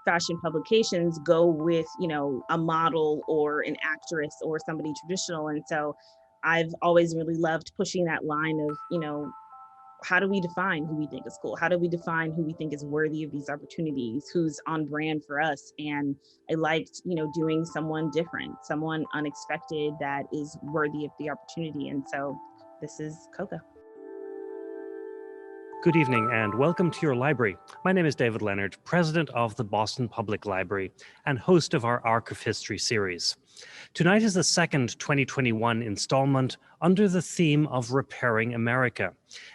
fashion publications go with, a model or an actress or somebody traditional. And so I've always really loved pushing that line of, how do we define who we think is cool? How do we define who we think is worthy of these opportunities? Who's on brand for us? And I liked, doing someone different, someone unexpected that is worthy of the opportunity. And so this is Coca. Good evening and welcome to your library. My name is David Leonard, president of the Boston Public Library and host of our Arc of History series. Tonight is the second 2021 installment under the theme of Repairing America.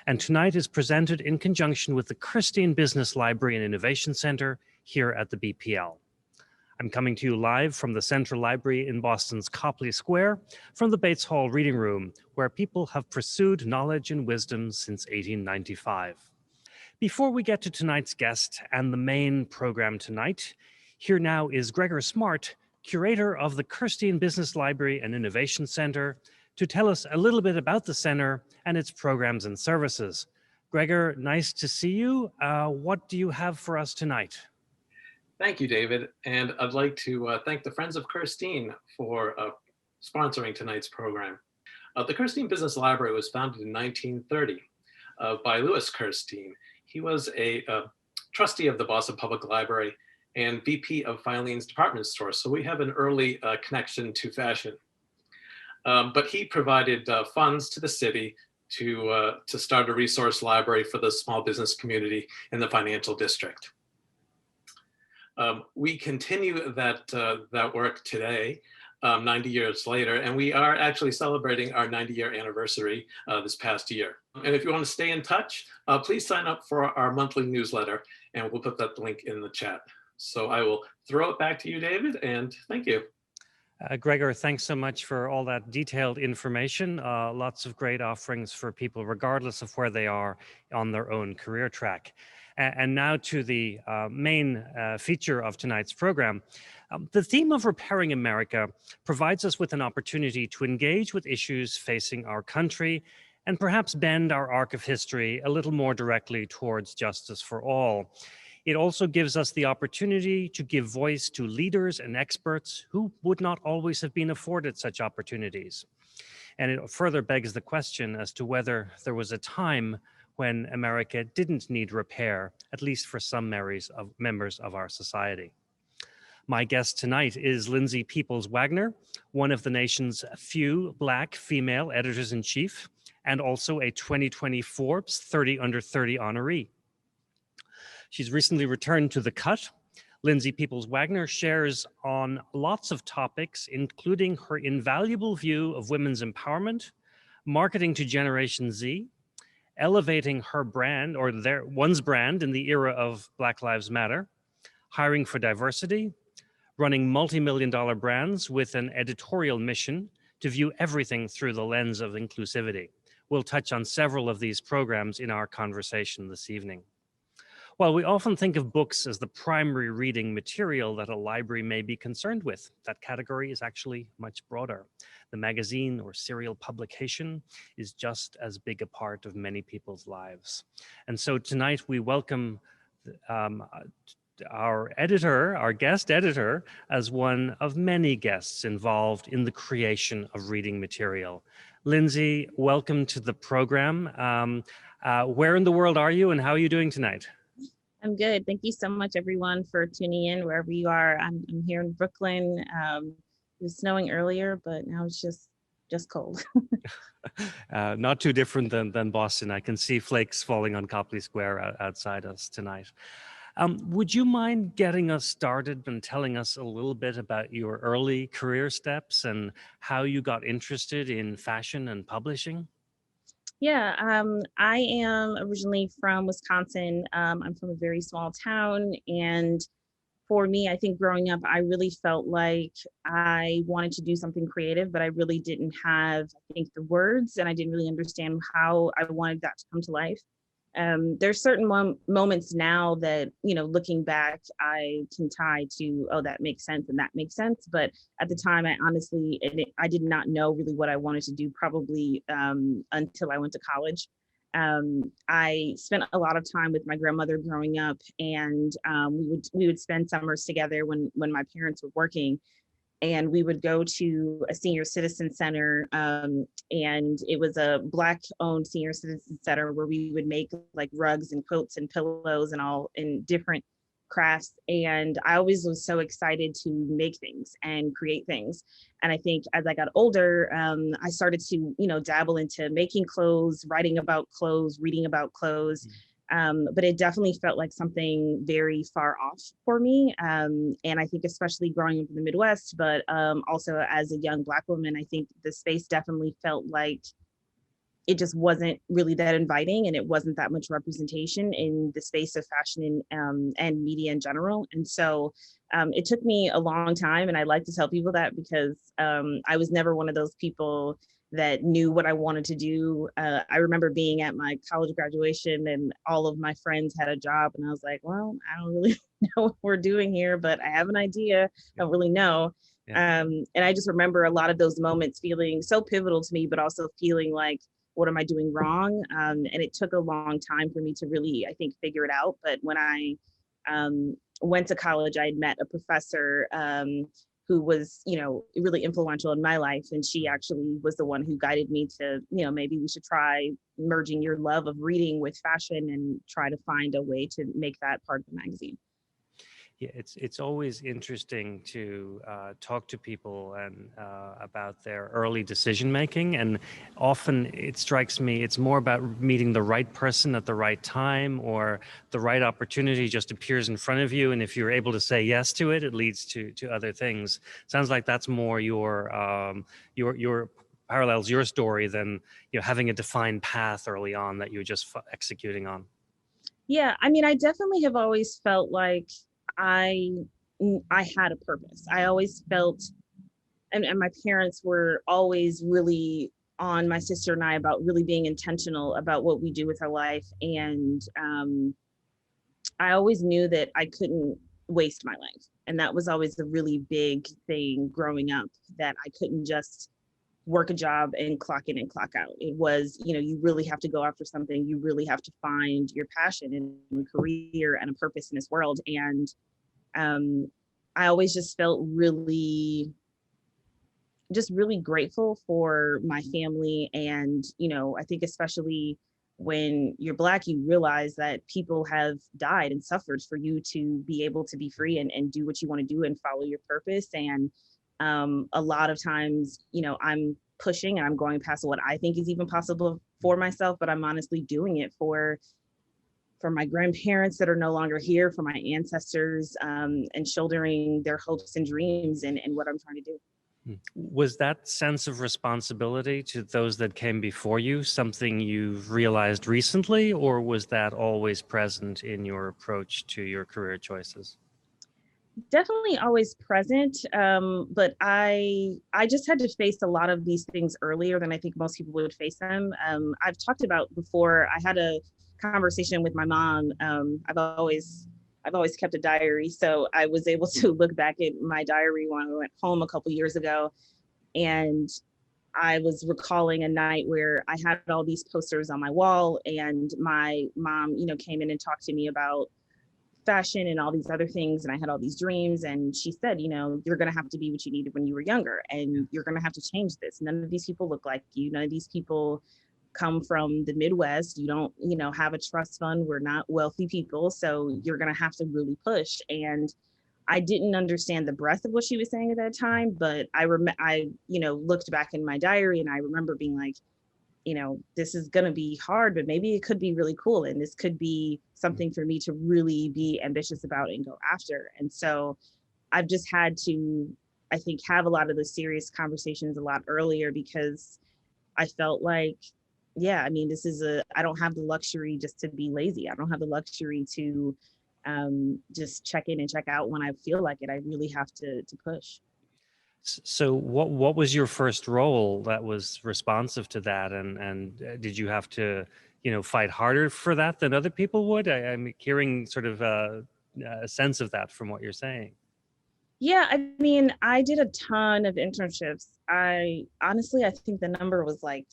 And tonight is presented in conjunction with the Kirstein Business Library and Innovation Center here at the BPL. I'm coming to you live from the Central Library in Boston's Copley Square, from the Bates Hall Reading Room, where people have pursued knowledge and wisdom since 1895. Before we get to tonight's guest and the main program tonight, here now is Gregor Smart, curator of the Kirstein Business Library and Innovation Center, to tell us a little bit about the center and its programs and services. Gregor, nice to see you. What do you have for us tonight? Thank you, David. And I'd like to thank the Friends of Kirstein for sponsoring tonight's program. The Kirstein Business Library was founded in 1930 by Louis Kirstein. He was a trustee of the Boston Public Library and VP of Filene's department store. So we have an early connection to fashion. But he provided funds to the city to start a resource library for the small business community in the financial district. We continue that work today, 90 years later, and we are actually celebrating our 90-year anniversary this past year. And if you want to stay in touch, please sign up for our monthly newsletter, and we'll put that link in the chat. So I will throw it back to you, David, and thank you. Gregor, thanks so much for all that detailed information. Lots of great offerings for people, regardless of where they are on their own career track. And now to the main feature of tonight's program. The theme of Repairing America provides us with an opportunity to engage with issues facing our country and perhaps bend our arc of history a little more directly towards justice for all. It also gives us the opportunity to give voice to leaders and experts who would not always have been afforded such opportunities. And it further begs the question as to whether there was a time when America didn't need repair, at least for some members of our society. My guest tonight is Lindsay Peoples Wagner, one of the nation's few Black female editors-in-chief, and also a 2020 Forbes 30 Under 30 honoree. She's recently returned to The Cut. Lindsay Peoples Wagner shares on lots of topics, including her invaluable view of women's empowerment, marketing to Generation Z, elevating her brand or one's brand in the era of Black Lives Matter, hiring for diversity, running multi-million-dollar brands with an editorial mission to view everything through the lens of inclusivity. We'll touch on several of these programs in our conversation this evening. While we often think of books as the primary reading material that a library may be concerned with, that category is actually much broader. The magazine or serial publication is just as big a part of many people's lives. And so tonight we welcome our guest editor, as one of many guests involved in the creation of reading material. Lindsay, welcome to the program. Where in the world are you and how are you doing tonight? I'm good. Thank you so much, everyone, for tuning in wherever you are. I'm here in Brooklyn. It was snowing earlier, but now it's just cold. Not too different than Boston. I can see flakes falling on Copley Square outside us tonight. Would you mind getting us started and telling us a little bit about your early career steps and how you got interested in fashion and publishing? Yeah, I am originally from Wisconsin. I'm from a very small town, and for me, I think growing up, I really felt like I wanted to do something creative, but I really didn't have, I think, the words, and I didn't really understand how I wanted that to come to life. There's certain moments now that, looking back, I can tie to, oh, that makes sense and that makes sense. But at the time, I did not know really what I wanted to do, probably until I went to college. I spent a lot of time with my grandmother growing up, and we would spend summers together when my parents were working, and we would go to a senior citizen center, and it was a Black-owned senior citizen center where we would make like rugs and quilts and pillows and all in different crafts. And I always was so excited to make things and create things. And I think as I got older, I started to, dabble into making clothes, writing about clothes, reading about clothes. But it definitely felt like something very far off for me. And I think especially growing up in the Midwest, but also as a young Black woman, I think the space definitely felt like it just wasn't really that inviting, and it wasn't that much representation in the space of fashion and media in general. And so it took me a long time, and I like to tell people that because I was never one of those people that knew what I wanted to do. I remember being at my college graduation and all of my friends had a job, and I was like, well, I don't really know what we're doing here, but I have an idea. I don't really know. Yeah. And I just remember a lot of those moments feeling so pivotal to me, but also feeling like, what am I doing wrong? And it took a long time for me to really, I think, figure it out. But when I went to college, I had met a professor who was, really influential in my life. And she actually was the one who guided me to, maybe we should try merging your love of reading with fashion and try to find a way to make that part of the magazine. Yeah, it's always interesting to talk to people and about their early decision making, and often it strikes me it's more about meeting the right person at the right time, or the right opportunity just appears in front of you, and if you're able to say yes to it, it leads to other things. Sounds like that's more your parallels your story than having a defined path early on that you're just executing on. Yeah, I mean, I definitely have always felt like I had a purpose. I always felt, and my parents were always really on my sister and I about really being intentional about what we do with our life. And I always knew that I couldn't waste my life. And that was always a really big thing growing up, that I couldn't just work a job and clock in and clock out. It was, you really have to go after something. You really have to find your passion and career and a purpose in this world. And I always just felt really grateful for my family. And, I think especially when you're Black, you realize that people have died and suffered for you to be able to be free and do what you want to do and follow your purpose. And a lot of times, I'm pushing and I'm going past what I think is even possible for myself, but I'm honestly doing it for my grandparents that are no longer here, for my ancestors, and shouldering their hopes and dreams and what I'm trying to do. Was that sense of responsibility to those that came before you something you've realized recently, or was that always present in your approach to your career choices? Definitely always present, but I just had to face a lot of these things earlier than I think most people would face them. I've talked about before, I had a conversation with my mom. I've always kept a diary, so I was able to look back at my diary when I went home a couple years ago, and I was recalling a night where I had all these posters on my wall, and my mom, came in and talked to me about fashion and all these other things, and I had all these dreams, and she said, you're going to have to be what you needed when you were younger, and you're going to have to change this. None of these people look like you. None of these people come from the Midwest. You don't, have a trust fund. We're not wealthy people, so you're going to have to really push. And I didn't understand the breadth of what she was saying at that time, but I looked back in my diary and I remember being like, this is going to be hard, but maybe it could be really cool. And this could be something for me to really be ambitious about and go after. And so I've just had to, I think, have a lot of the serious conversations a lot earlier, because I felt like, yeah, I mean, I don't have the luxury just to be lazy. I don't have the luxury to just check in and check out when I feel like it. I really have to push. So what was your first role that was responsive to that, and did you have to fight harder for that than other people would? I'm hearing sort of a sense of that from what you're saying. Yeah, I mean, I did a ton of internships. I honestly think the number was like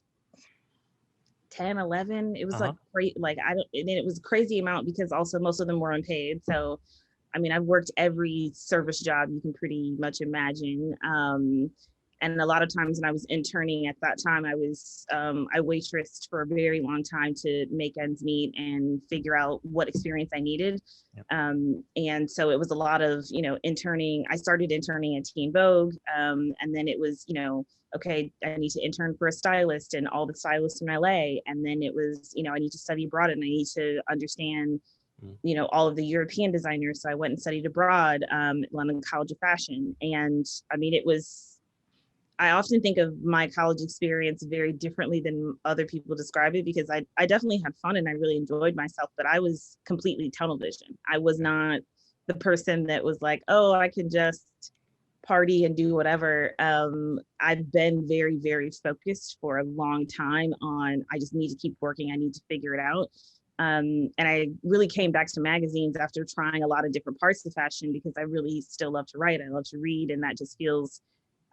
10, 11. It was Uh-huh. like great. Like I don't, and it was a crazy amount because also most of them were unpaid. So, I mean, I've worked every service job you can pretty much imagine. And a lot of times when I was interning at that time, I waitressed for a very long time to make ends meet and figure out what experience I needed. Yep. And so it was a lot of, interning. I started interning at Teen Vogue. And then it was, okay, I need to intern for a stylist and all the stylists in LA. And then it was, I need to study abroad and I need to understand, all of the European designers. So I went and studied abroad at London College of Fashion. And I mean, I often think of my college experience very differently than other people describe it, because I definitely had fun and I really enjoyed myself, but I was completely tunnel vision. I was not the person that was like, oh, I can just party and do whatever. I've been very, very focused for a long time on, I just need to keep working. I need to figure it out. And I really came back to magazines after trying a lot of different parts of fashion, because I really still love to write. I love to read. And that just feels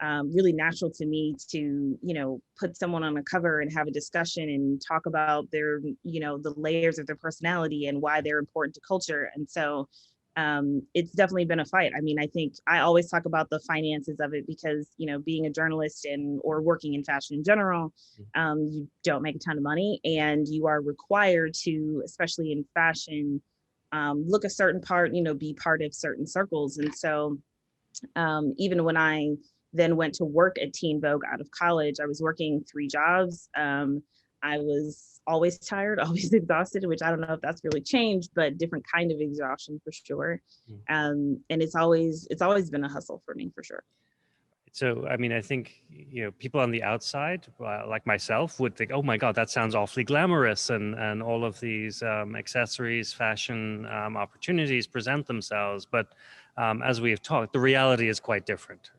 really natural to me to, put someone on a cover and have a discussion and talk about their, the layers of their personality and why they're important to culture. And so it's definitely been a fight. I mean, I think I always talk about the finances of it because, being a journalist or working in fashion in general, you don't make a ton of money, and you are required to, especially in fashion, look a certain part, be part of certain circles. And so even when I then went to work at Teen Vogue out of college, I was working 3 jobs. I was always tired, always exhausted, which I don't know if that's really changed, but different kind of exhaustion for sure. And it's always been a hustle for me for sure. So, I mean, I think, people on the outside, like myself, would think, oh my God, that sounds awfully glamorous. And all of these accessories, fashion opportunities present themselves. But as we have talked, the reality is quite different.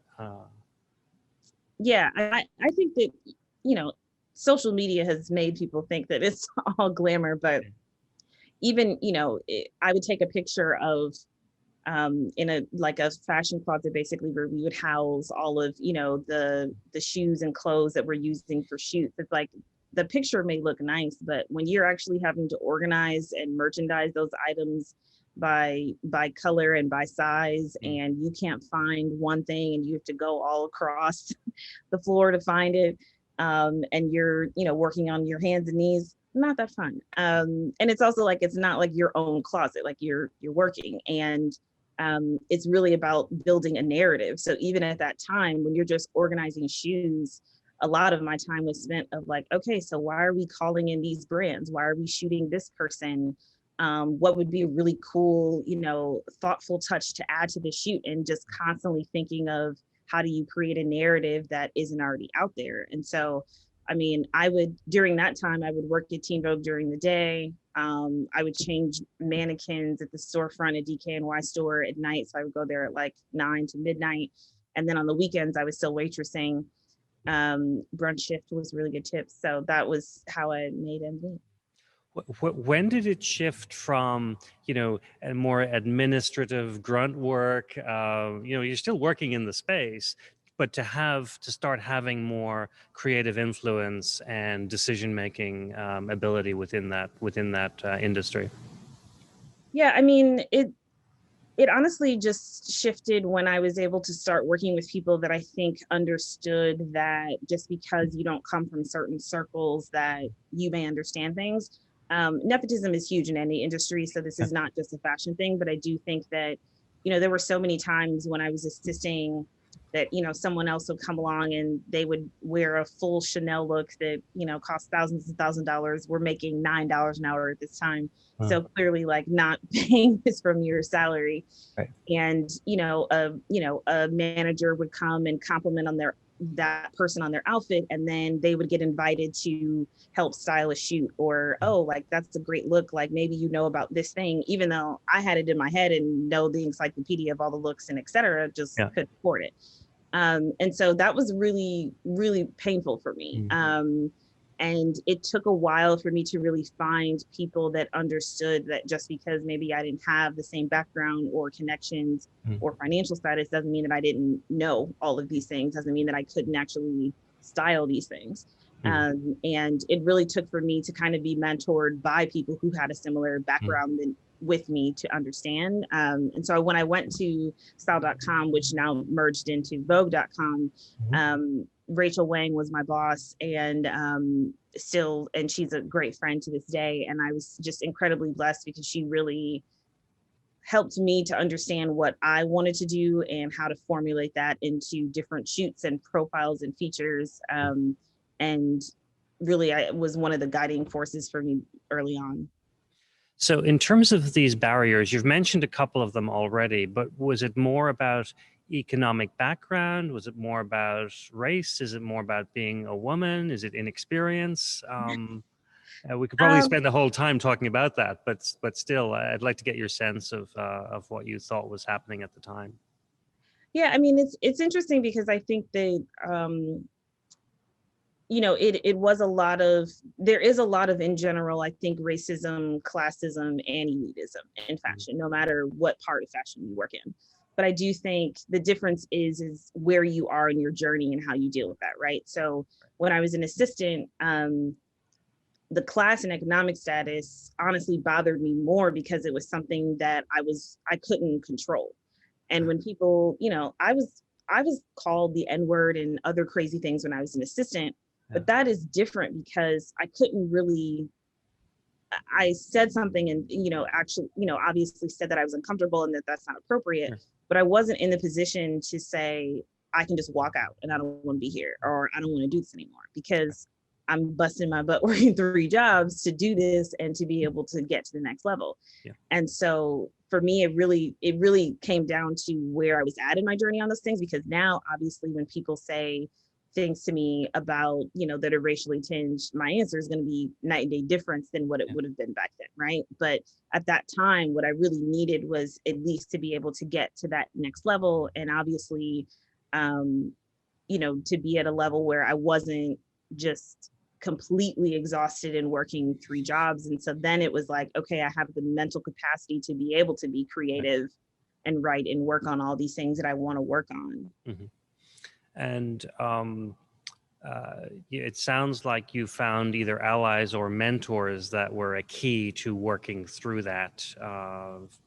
Yeah, I think that, social media has made people think that it's all glamour, but even, I would take a picture of in a fashion closet, basically, where we would house all of, the shoes and clothes that we're using for shoots. It's like the picture may look nice, but when you're actually having to organize and merchandise those items by color and by size, and you can't find one thing and you have to go all across the floor to find it, and you're working on your hands and knees, not that fun. And it's also like, it's not like your own closet, like you're working, and it's really about building a narrative. So even at that time, when you're just organizing shoes, a lot of my time was spent of like, okay, so why are we calling in these brands? Why are we shooting this person? What would be a really cool, thoughtful touch to add to the shoot? And just constantly thinking of, how do you create a narrative that isn't already out there? And so, I mean, during that time, I would work at Teen Vogue during the day. I would change mannequins at the storefront at DKNY store at night. So I would go there at like 9 to midnight. And then on the weekends, I was still waitressing. Brunch shift was really good tips. So that was how I made ends meet. When did it shift from, a more administrative grunt work, you're still working in the space, but to start having more creative influence and decision-making ability within that industry? Yeah, I mean, it honestly just shifted when I was able to start working with people that I think understood that just because you don't come from certain circles that you may understand things. Nepotism is huge in any industry, so this is not just a fashion thing, but I do think that, there were so many times when I was assisting that, someone else would come along and they would wear a full Chanel look that, cost thousands and thousands of dollars. We're making $9 an hour at this time. So clearly like not paying this from your salary. Right. And, a manager would come and compliment on that person on their outfit, and then they would get invited to help style a shoot, or, oh, like that's a great look, like maybe about this thing, even though I had it in my head and know the encyclopedia of all the looks and etc., just couldn't afford it. And so that was really, really painful for me. And it took a while for me to really find people that understood that just because maybe I didn't have the same background or connections or financial status doesn't mean that I didn't know all of these things, doesn't mean that I couldn't actually style these things. And it really took for me to kind of be mentored by people who had a similar background with me to understand. And so when I went to style.com, which now merged into vogue.com, Rachel Wang was my boss, and and she's a great friend to this day. And I was just incredibly blessed because she really helped me to understand what I wanted to do and how to formulate that into different shoots and profiles and features. And really, I was one of the guiding forces for me early on. So in terms of these barriers, you've mentioned a couple of them already, but was it more about economic background? Was it more about race? Is it more about being a woman? Is it inexperience? We could probably spend the whole time talking about that, but still, I'd like to get your sense of what you thought was happening at the time. Yeah, I mean, it's interesting because I think that it was there is a lot of, in general, I think, racism, classism, and elitism in fashion, no matter what part of fashion you work in. But I do think the difference is where you are in your journey and how you deal with that, right? So when I was an assistant, the class and economic status honestly bothered me more because it was something that I couldn't control. And when people, I was called the N-word and other crazy things when I was an assistant, but that is different because I couldn't really, I said something and, actually, obviously said that I was uncomfortable and that that's not appropriate, but I wasn't in the position to say, I can just walk out and I don't want to be here, or I don't want to do this anymore, because I'm busting my butt working 3 jobs to do this and to be able to get to the next level. Yeah. And so for me, it really came down to where I was at in my journey on those things, because now, obviously, when people say things to me about, that are racially tinged, my answer is going to be night and day difference than what it would have been back then, right? But at that time, what I really needed was at least to be able to get to that next level, and obviously, to be at a level where I wasn't just completely exhausted and working 3 jobs. And so then it was like, okay, I have the mental capacity to be able to be creative and write and work on all these things that I want to work on. Mm-hmm. And it sounds like you found either allies or mentors that were a key to working through that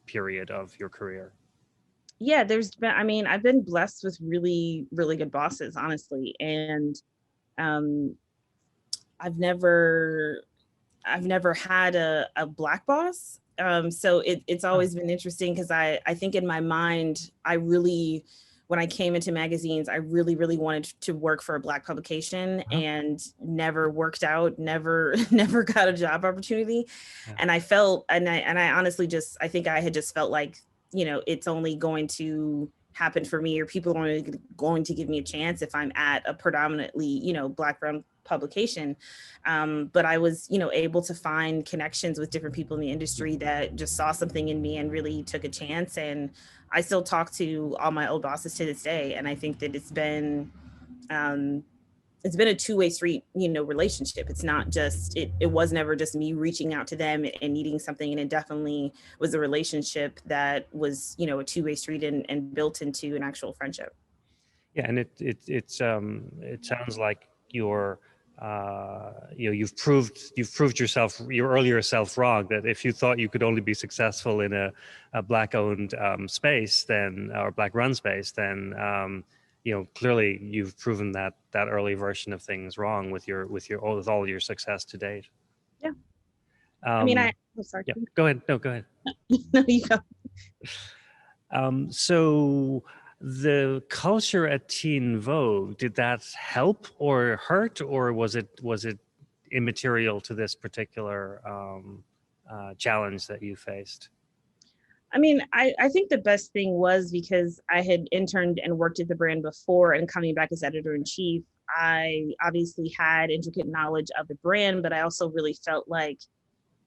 period of your career. Yeah, I've been blessed with really, really good bosses, honestly. And I've never had a Black boss. So it's always been interesting because I think in my mind, when I came into magazines, I really, really wanted to work for a Black publication, and never worked out, never got a job opportunity. And I felt, and I honestly I think I had just felt like, it's only going to happen for me, or people are only going to give me a chance if I'm at a predominantly, Black run publication. But I was, able to find connections with different people in the industry that just saw something in me and really took a chance. And I still talk to all my old bosses to this day. And I think that it's been a two-way street, relationship. It's not just, it was never just me reaching out to them and needing something. And it definitely was a relationship that was, a two-way street and built into an actual friendship. Yeah. And it sounds like you've proved yourself, your earlier self, wrong, that if you thought you could only be successful in a Black-owned space, then, or Black-run space, then clearly you've proven that early version of things wrong with all your success to date. Yeah. Sorry. Yeah. Go ahead. No, go ahead. No, you go. So the culture at Teen Vogue, did that help or hurt, or was it immaterial to this particular challenge that you faced? I think the best thing was, because I had interned and worked at the brand before, and coming back as editor-in-chief, I obviously had intricate knowledge of the brand, but I also really felt like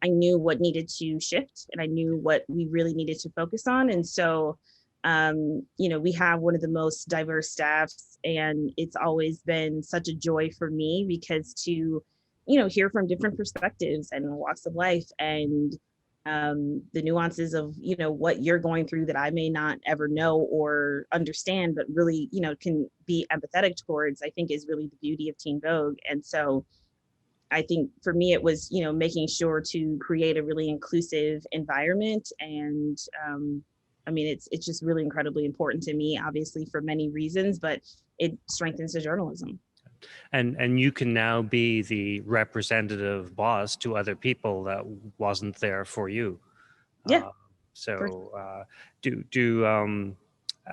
I knew what needed to shift, and I knew what we really needed to focus on. And so, we have one of the most diverse staffs, and it's always been such a joy for me, because to, hear from different perspectives and walks of life, and the nuances of, what you're going through that I may not ever know or understand, but really, can be empathetic towards, I think is really the beauty of Teen Vogue. And so I think for me, it was, making sure to create a really inclusive environment. And it's just really incredibly important to me, obviously for many reasons, but it strengthens the journalism. And you can now be the representative boss to other people that wasn't there for you. Yeah.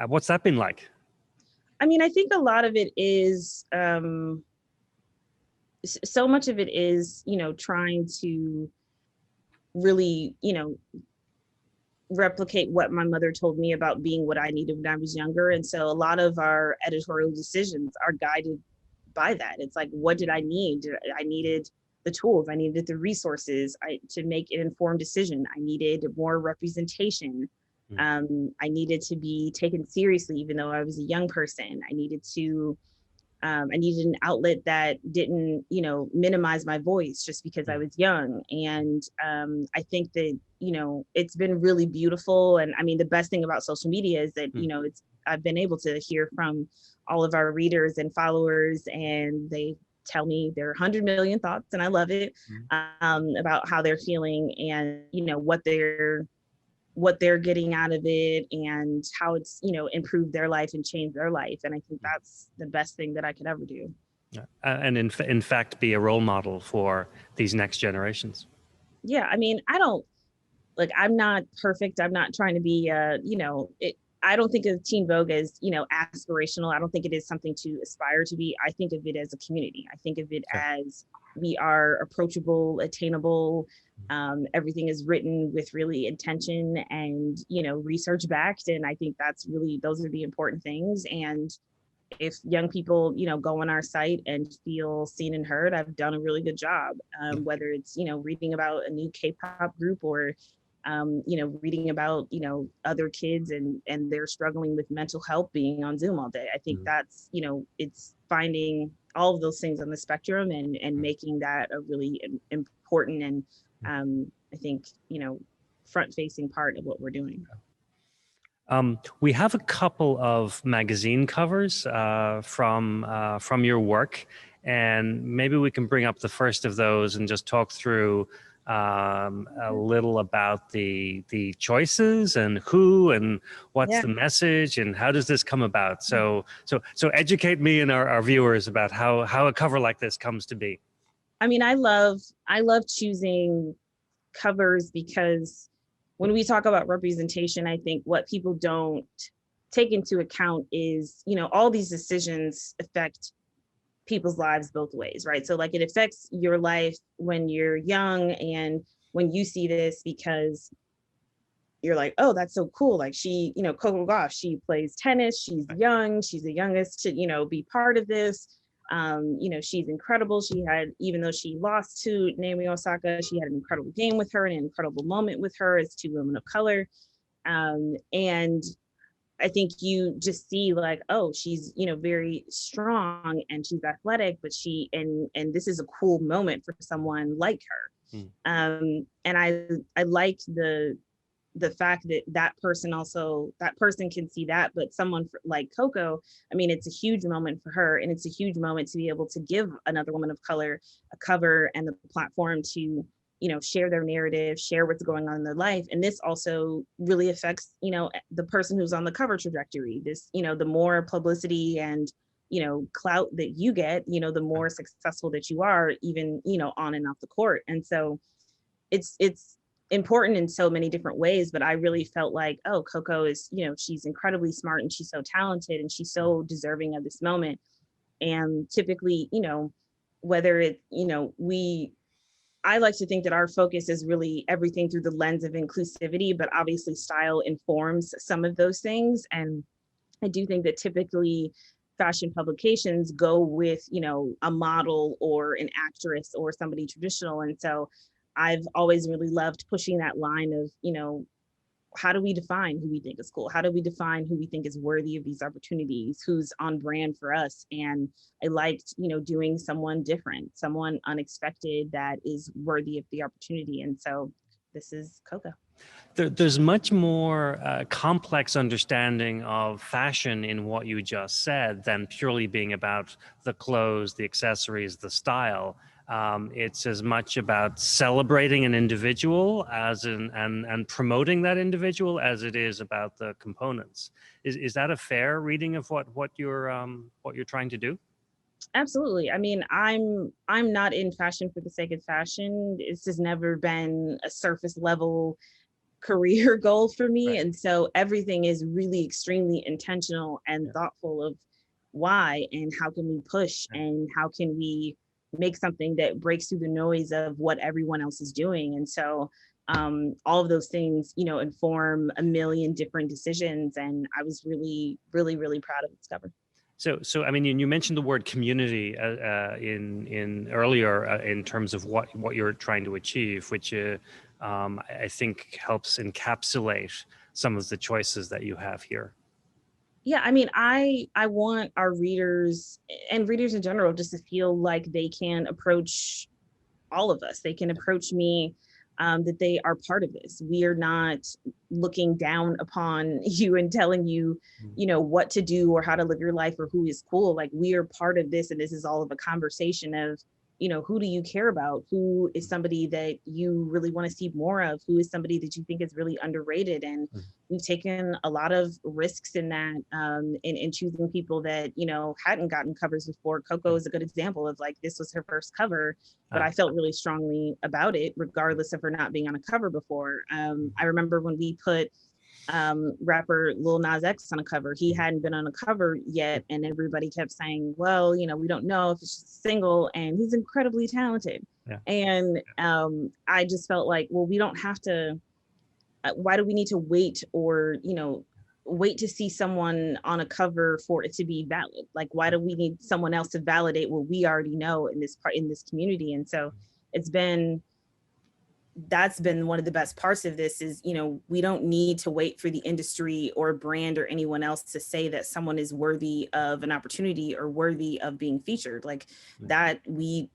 What's that been like? I think a lot of it is, so much of it is, trying to really, replicate what my mother told me about being what I needed when I was younger. And so a lot of our editorial decisions are guided by that. It's like, what did I need? I needed the tools, I needed the resources to make an informed decision. I needed more representation. I needed to be taken seriously, even though I was a young person. I needed an outlet that didn't, minimize my voice just because I was young. And I think that, it's been really beautiful. And the best thing about social media is that, I've been able to hear from all of our readers and followers, and they tell me their 100 million thoughts, and I love it, about how they're feeling and, what they're getting out of it and how it's, improved their life and changed their life. And I think that's the best thing that I could ever do. And in fact, be a role model for these next generations. Yeah. I'm not perfect. I'm not trying to be, I don't think of Teen Vogue as, aspirational. I don't think it is something to aspire to be. I think of it as a community. I think of it as we are approachable, attainable. Everything is written with really intention and, research backed. And I think those are the important things. And if young people, go on our site and feel seen and heard, I've done a really good job. Whether it's, reading about a new K-pop group or, reading about, other kids and they're struggling with mental health being on Zoom all day. I think that's, it's finding all of those things on the spectrum and making that a really important and I think, front-facing part of what we're doing. We have a couple of magazine covers from your work, and maybe we can bring up the first of those and just talk through a little about the choices and who and what's the message and how does this come about. So educate me and our viewers about how a cover like this comes to be. I love choosing covers because when we talk about representation, I think what people don't take into account is, all these decisions affect people's lives both ways, right? So like it affects your life when you're young and when you see this because you're like, oh, that's so cool. Like she, Coco Gauff, she plays tennis, she's young, she's the youngest to, be part of this. She's incredible. She had, even though she lost to Naomi Osaka, she had an incredible game with her and an incredible moment with her as two women of color. And I think you just see like, oh, she's, very strong and she's athletic, but and this is a cool moment for someone like her. And I like the fact that person can see that, but someone like Coco, it's a huge moment for her, and it's a huge moment to be able to give another woman of color a cover and the platform to, share their narrative, share what's going on in their life. And this also really affects, the person who's on the cover trajectory. This, the more publicity and, clout that you get, the more successful that you are, even, on and off the court. And so it's important in so many different ways, but I really felt like, oh, Coco is, she's incredibly smart and she's so talented and she's so deserving of this moment. And typically, whether it, I like to think that our focus is really everything through the lens of inclusivity, but obviously style informs some of those things. And I do think that typically fashion publications go with, a model or an actress or somebody traditional. And so I've always really loved pushing that line of, how do we define who we think is cool? How do we define who we think is worthy of these opportunities? Who's on brand for us? And I liked, doing someone different, someone unexpected that is worthy of the opportunity. And so this is Coco. There's much more complex understanding of fashion in what you just said than purely being about the clothes, the accessories, the style. It's as much about celebrating an individual and promoting that individual as it is about the components. Is that a fair reading of what you're trying to do? Absolutely. I mean, I'm not in fashion for the sake of fashion. This has never been a surface level career goal for me. Right. And so everything is really extremely intentional and thoughtful of why and how can we push and how can we make something that breaks through the noise of what everyone else is doing. And so all of those things, inform a million different decisions. And I was really, really, really proud of this cover. So I mean, you mentioned the word community in earlier in terms of what you're trying to achieve, which I think helps encapsulate some of the choices that you have here. Yeah, I mean, I want our readers and readers in general just to feel like they can approach all of us. They can approach me, that they are part of this. We are not looking down upon you and telling you, what to do or how to live your life or who is cool. Like, we are part of this, and this is all of a conversation of, who do you care about? Who is somebody that you really want to see more of? Who is somebody that you think is really underrated? And we've taken a lot of risks in that, in choosing people that, hadn't gotten covers before. Coco is a good example of, like, this was her first cover, but I felt really strongly about it, regardless of her not being on a cover before. I remember when we put rapper Lil Nas X on a cover. He hadn't been on a cover yet, and everybody kept saying, well, we don't know if it's just a single, and he's incredibly talented. And I just felt like, well, we don't have to, why do we need to wait or wait to see someone on a cover for it to be valid? Like, why do we need someone else to validate what we already know in this community? And so that's been one of the best parts of this is, we don't need to wait for the industry or brand or anyone else to say that someone is worthy of an opportunity or worthy of being featured. Like that, we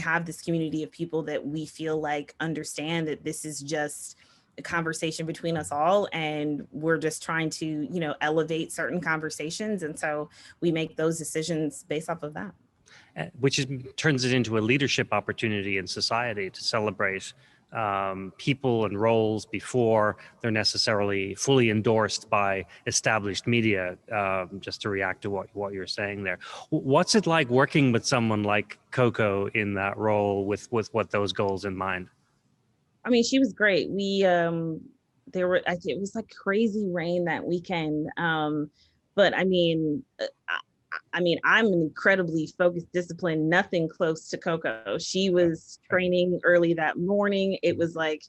have this community of people that we feel like understand that this is just a conversation between us all, and we're just trying to, elevate certain conversations. And so we make those decisions based off of that. Which turns it into a leadership opportunity in society to celebrate people and roles before they're necessarily fully endorsed by established media, just to react to what you're saying there. What's it like working with someone like Coco in that role with what those goals in mind? I mean, she was great. It was like crazy rain that weekend. But I mean, I'm an incredibly focused, disciplined, nothing close to Coco. She was training early that morning. It was like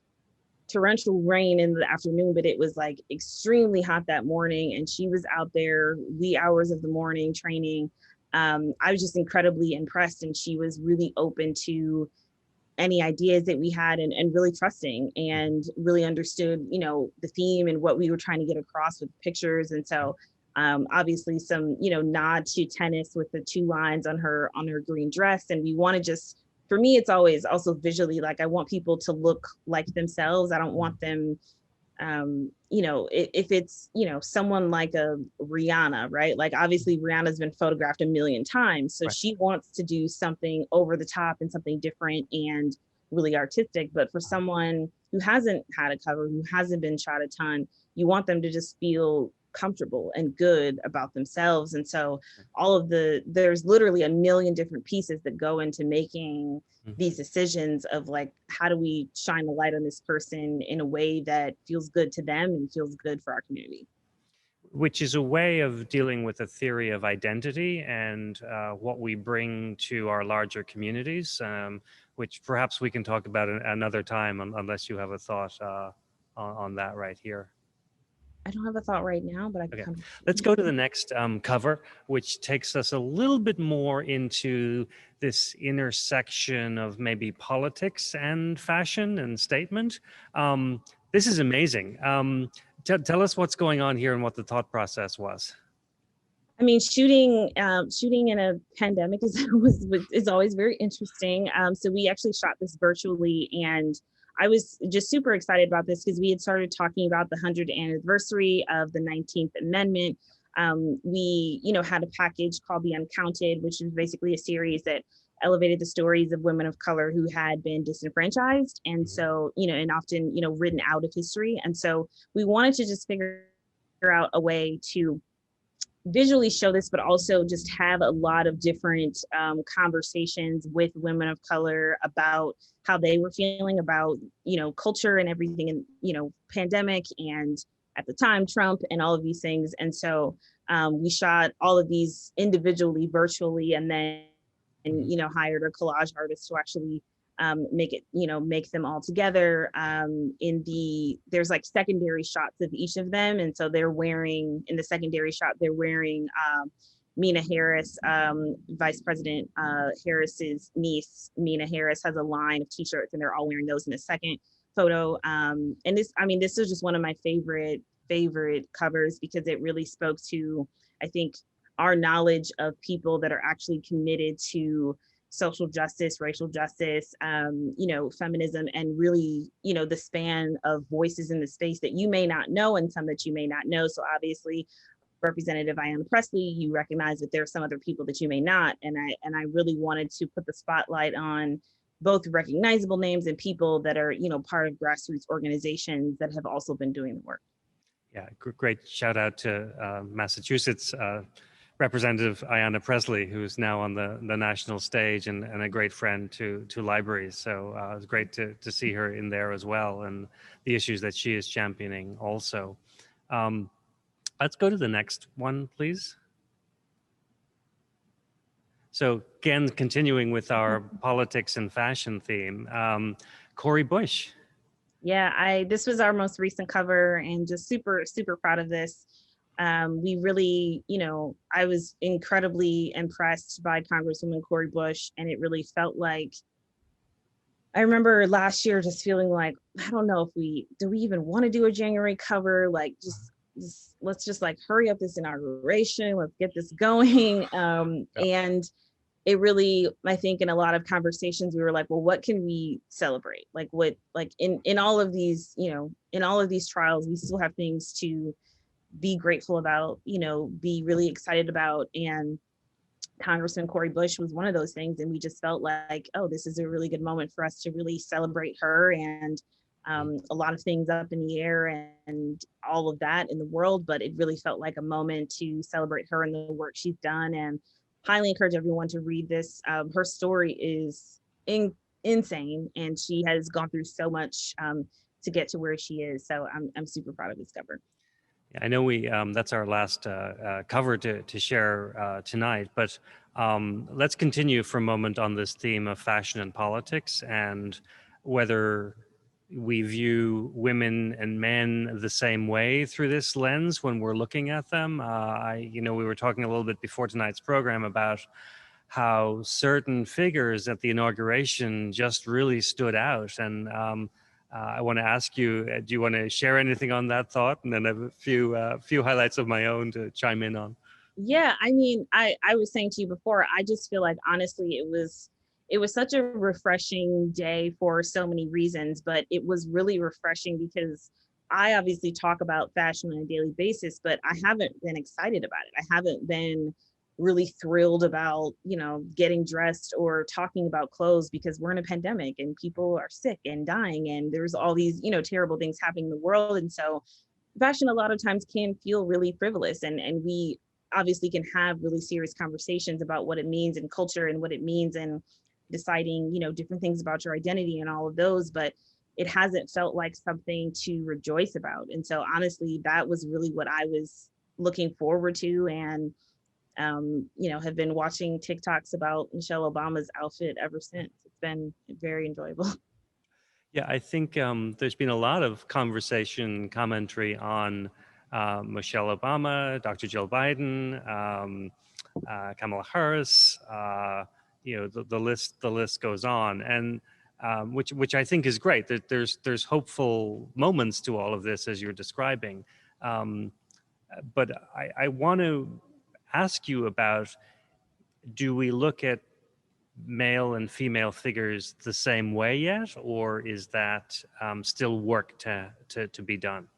torrential rain in the afternoon, but it was like extremely hot that morning. And she was out there wee hours of the morning training. I was just incredibly impressed, and she was really open to any ideas that we had and really trusting and really understood, the theme and what we were trying to get across with pictures. And so obviously some, nod to tennis with the 2 lines on her green dress. And we want to just, for me, it's always also visually, like, I want people to look like themselves. I don't want them, if it's, someone like a Rihanna, right? Like, obviously Rihanna's been photographed a million times. So she wants to do something over the top and something different and really artistic. But for someone who hasn't had a cover, who hasn't been shot a ton, you want them to just feel comfortable and good about themselves. And so there's literally a million different pieces that go into making these decisions of, like, how do we shine the light on this person in a way that feels good to them and feels good for our community. Which is a way of dealing with a theory of identity and what we bring to our larger communities, which perhaps we can talk about another time, unless you have a thought on that right here. I don't have a thought right now, but I can come. Let's go to the next cover, which takes us a little bit more into this intersection of maybe politics and fashion and statement. This is amazing. Tell us what's going on here and what the thought process was. I mean, shooting in a pandemic is always very interesting. So we actually shot this virtually, and I was just super excited about this because we had started talking about the 100th anniversary of the 19th Amendment. We, had a package called The Uncounted, which is basically a series that elevated the stories of women of color who had been disenfranchised. And so, and often, written out of history. And so we wanted to just figure out a way to visually show this, but also just have a lot of different conversations with women of color about how they were feeling about, culture and everything, and, pandemic, and at the time, Trump, and all of these things. And so we shot all of these individually, virtually, and then, hired a collage artist to actually make them all together. There's like secondary shots of each of them. And so they're wearing, in the secondary shot, they're wearing Mina Harris, Vice President Harris's niece. Mina Harris has a line of t-shirts, and they're all wearing those in the second photo. And this is just one of my favorite covers, because it really spoke to, I think, our knowledge of people that are actually committed to social justice, racial justice, feminism, and really, the span of voices in the space that you may not know and some that you may not know. So obviously, Representative Ayanna Pressley, you recognize that there are some other people that you may not. And I really wanted to put the spotlight on both recognizable names and people that are, part of grassroots organizations that have also been doing the work. Yeah, great shout out to Massachusetts Representative Ayanna Pressley, who's now on the national stage, and a great friend to libraries. So it's great to see her in there as well, and the issues that she is championing also. Let's go to the next one, please. So again, continuing with our politics and fashion theme, Cori Bush. Yeah, this was our most recent cover, and just super, super proud of this. We really, I was incredibly impressed by Congresswoman Cori Bush, and it really felt like, I remember last year just feeling like, I don't know if do we even want to do a January cover? Like, let's just like hurry up this inauguration, let's get this going. And it really, I think in a lot of conversations, we were like, well, what can we celebrate? Like in all of these, in all of these trials, we still have things to be grateful about, be really excited about. And Congressman Cori Bush was one of those things. And we just felt like, oh, this is a really good moment for us to really celebrate her, and a lot of things up in the air and all of that in the world. But it really felt like a moment to celebrate her and the work she's done, and highly encourage everyone to read this. Her story is insane, and she has gone through so much to get to where she is. So I'm super proud of this cover. I know that's our last cover to share tonight, but let's continue for a moment on this theme of fashion and politics, and whether we view women and men the same way through this lens when we're looking at them. We were talking a little bit before tonight's program about how certain figures at the inauguration just really stood out, and I want to ask you, do you want to share anything on that thought? And then I have a few highlights of my own to chime in on. Yeah, I mean, I was saying to you before, I just feel like, honestly, it was such a refreshing day for so many reasons, but it was really refreshing because I obviously talk about fashion on a daily basis, but I haven't been excited about it. I haven't been really thrilled about, getting dressed or talking about clothes, because we're in a pandemic and people are sick and dying, and there's all these, terrible things happening in the world. And so fashion a lot of times can feel really frivolous, and we obviously can have really serious conversations about what it means in culture and what it means in deciding, different things about your identity and all of those, but it hasn't felt like something to rejoice about. And so honestly, that was really what I was looking forward to, and have been watching TikToks about Michelle Obama's outfit ever since. It's been very enjoyable. Yeah, I think there's been a lot of commentary on Michelle Obama, Dr. Jill Biden, Kamala Harris. The list goes on, and which I think is great. That there's hopeful moments to all of this, as you're describing. But I want to ask you about: do we look at male and female figures the same way yet, or is that still work to be done?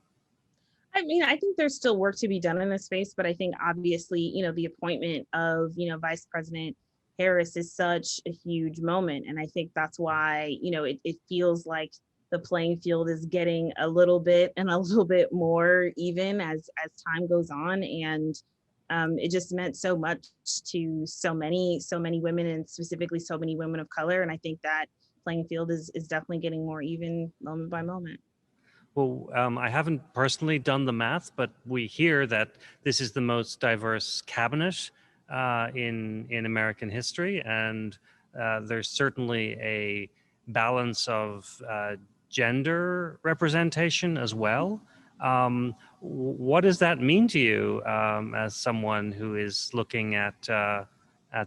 I mean, I think there's still work to be done in this space, but I think obviously, the appointment of, Vice President Harris is such a huge moment. And I think that's why, it feels like the playing field is getting a little bit and a little bit more even as time goes on. And it just meant so much to so many women, and specifically so many women of color. And I think that playing field is definitely getting more even moment by moment. Well, I haven't personally done the math, but we hear that this is the most diverse cabinet in American history, and there's certainly a balance of gender representation as well. What does that mean to you as someone who is looking at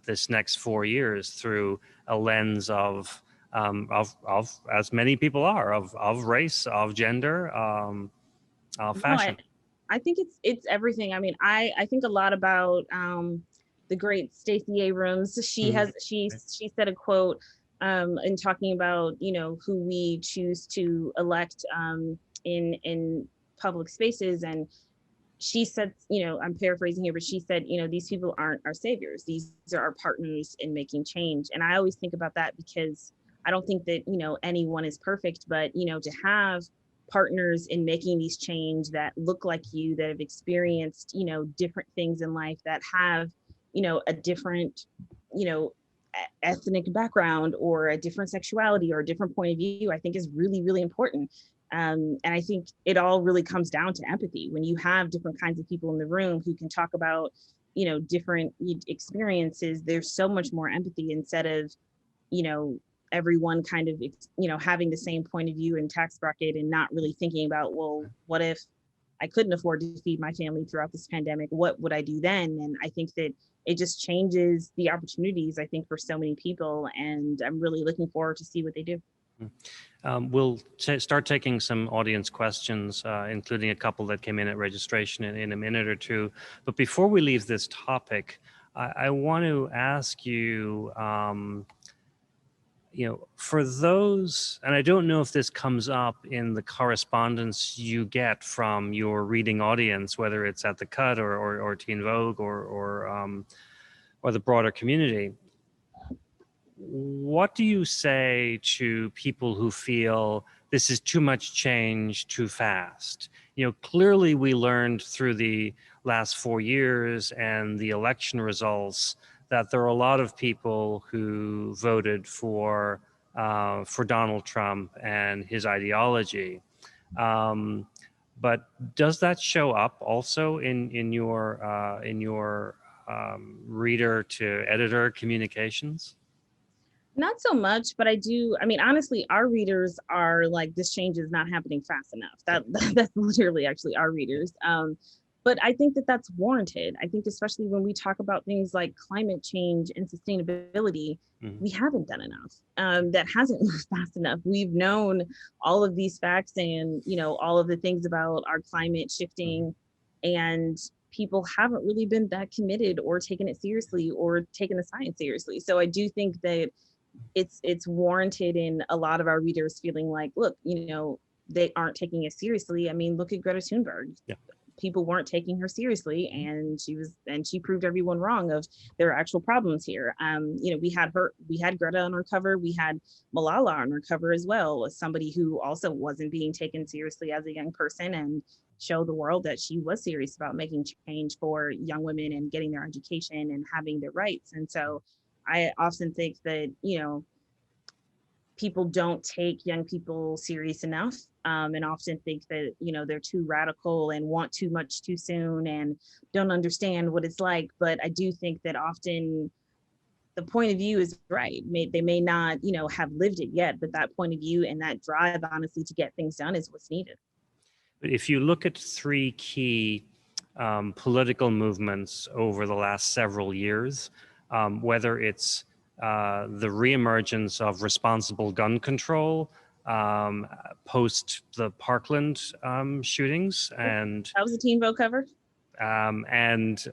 this next 4 years through a lens of as many people are of race, of gender, of fashion? No, I think it's everything. I mean, I think a lot about the great Stacey Abrams. She said a quote in talking about who we choose to elect in public spaces, and she said, I'm paraphrasing here, but she said, these people aren't our saviors. These are our partners in making change. And I always think about that because I don't think that, anyone is perfect, but, to have partners in making these change that look like you, that have experienced, different things in life, that have, a different, ethnic background or a different sexuality or a different point of view, I think is really, really important. And I think it all really comes down to empathy. When you have different kinds of people in the room who can talk about, different experiences, there's so much more empathy instead of, everyone kind of, having the same point of view and tax bracket and not really thinking about, well, what if I couldn't afford to feed my family throughout this pandemic? What would I do then? And I think that it just changes the opportunities, I think, for so many people. And I'm really looking forward to see what they do. We'll start taking some audience questions, including a couple that came in at registration in a minute or two. But before we leave this topic, I want to ask you, for those, and I don't know if this comes up in the correspondence you get from your reading audience, whether it's at the Cut or Teen Vogue or the broader community. What do you say to people who feel this is too much change too fast? Clearly we learned through the last 4 years and the election results that there are a lot of people who voted for Donald Trump and his ideology. But does that show up also in your reader to editor communications? Not so much, but I mean, honestly, our readers are like, this change is not happening fast enough. That's literally actually our readers. But I think that that's warranted. I think especially when we talk about things like climate change and sustainability, we haven't done enough. That hasn't moved fast enough. We've known all of these facts and, all of the things about our climate shifting, and people haven't really been that committed or taken it seriously or taken the science seriously. So I do think that it's warranted in a lot of our readers feeling like, look, they aren't taking it seriously. I mean, look at Greta Thunberg. Yeah. People weren't taking her seriously, and she proved everyone wrong of there are actual problems here. We had Greta on our cover, we had Malala on our cover as well, as somebody who also wasn't being taken seriously as a young person, and show the world that she was serious about making change for young women and getting their education and having their rights. And so I often think that, people don't take young people serious enough, and often think that, they're too radical and want too much too soon and don't understand what it's like. But I do think that often the point of view is right. They may not, have lived it yet, but that point of view and that drive, honestly, to get things done is what's needed. But if you look at 3 key political movements over the last several years, whether it's the reemergence of responsible gun control post the Parkland shootings, and that was a Teen Vogue cover. And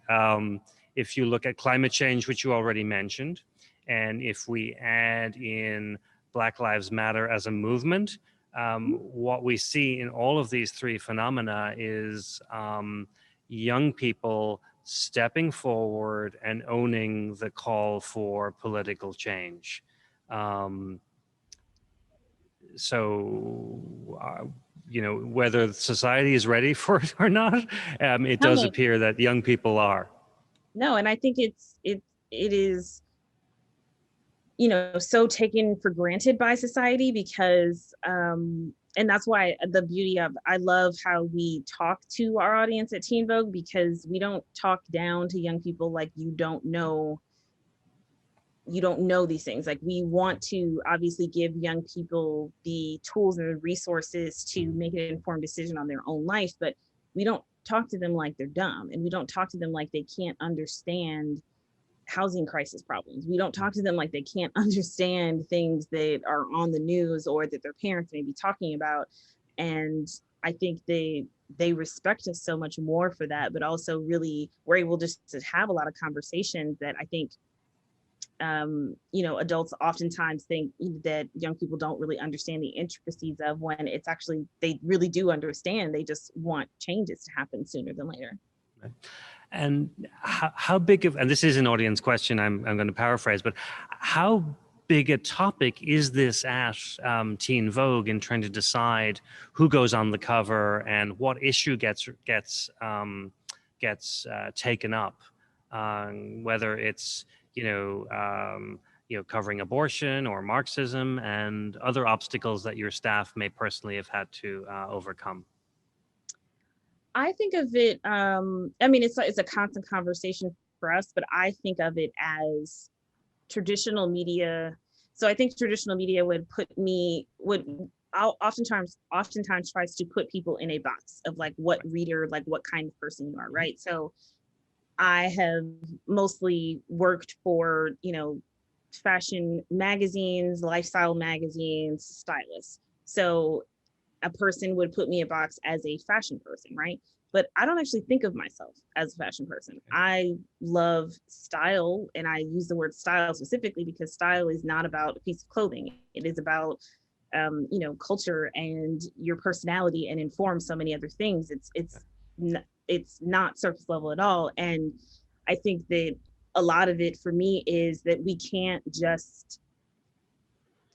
if you look at climate change, which you already mentioned, And if we add in Black Lives Matter as a movement, what we see in all of these three phenomena is young people stepping forward and owning the call for political change. Whether society is ready for it or not, it does No. appear that young people are. No, and I think it is, so taken for granted by society because, and that's why the beauty of, I love how we talk to our audience at Teen Vogue, because we don't talk down to young people like you don't know these things. Like, we want to obviously give young people the tools and the resources to make an informed decision on their own life, but we don't talk to them like they're dumb, and we don't talk to them like they can't understand housing crisis problems. We don't talk to them like they can't understand things that are on the news or that their parents may be talking about. And I think they respect us so much more for that, but also really we're able just to have a lot of conversations that I think adults oftentimes think that young people don't really understand the intricacies of, when it's actually, they really do understand. They just want changes to happen sooner than later. Right. And how big of, and this is an audience question, I'm going to paraphrase, but how big a topic is this at Teen Vogue in trying to decide who goes on the cover and what issue gets taken up, whether it's covering abortion or Marxism and other obstacles that your staff may personally have had to overcome? I think of it, it's a constant conversation for us, but I think of it as traditional media. So I think traditional media oftentimes tries to put people in a box of like what reader, like what kind of person you are, right? So I have mostly worked for, fashion magazines, lifestyle magazines, stylists. So a person would put me in a box as a fashion person, right? But I don't actually think of myself as a fashion person. I love style, and I use the word style specifically because style is not about a piece of clothing. It is about, culture and your personality, and informs so many other things. It's not surface level at all. And I think that a lot of it for me is that we can't just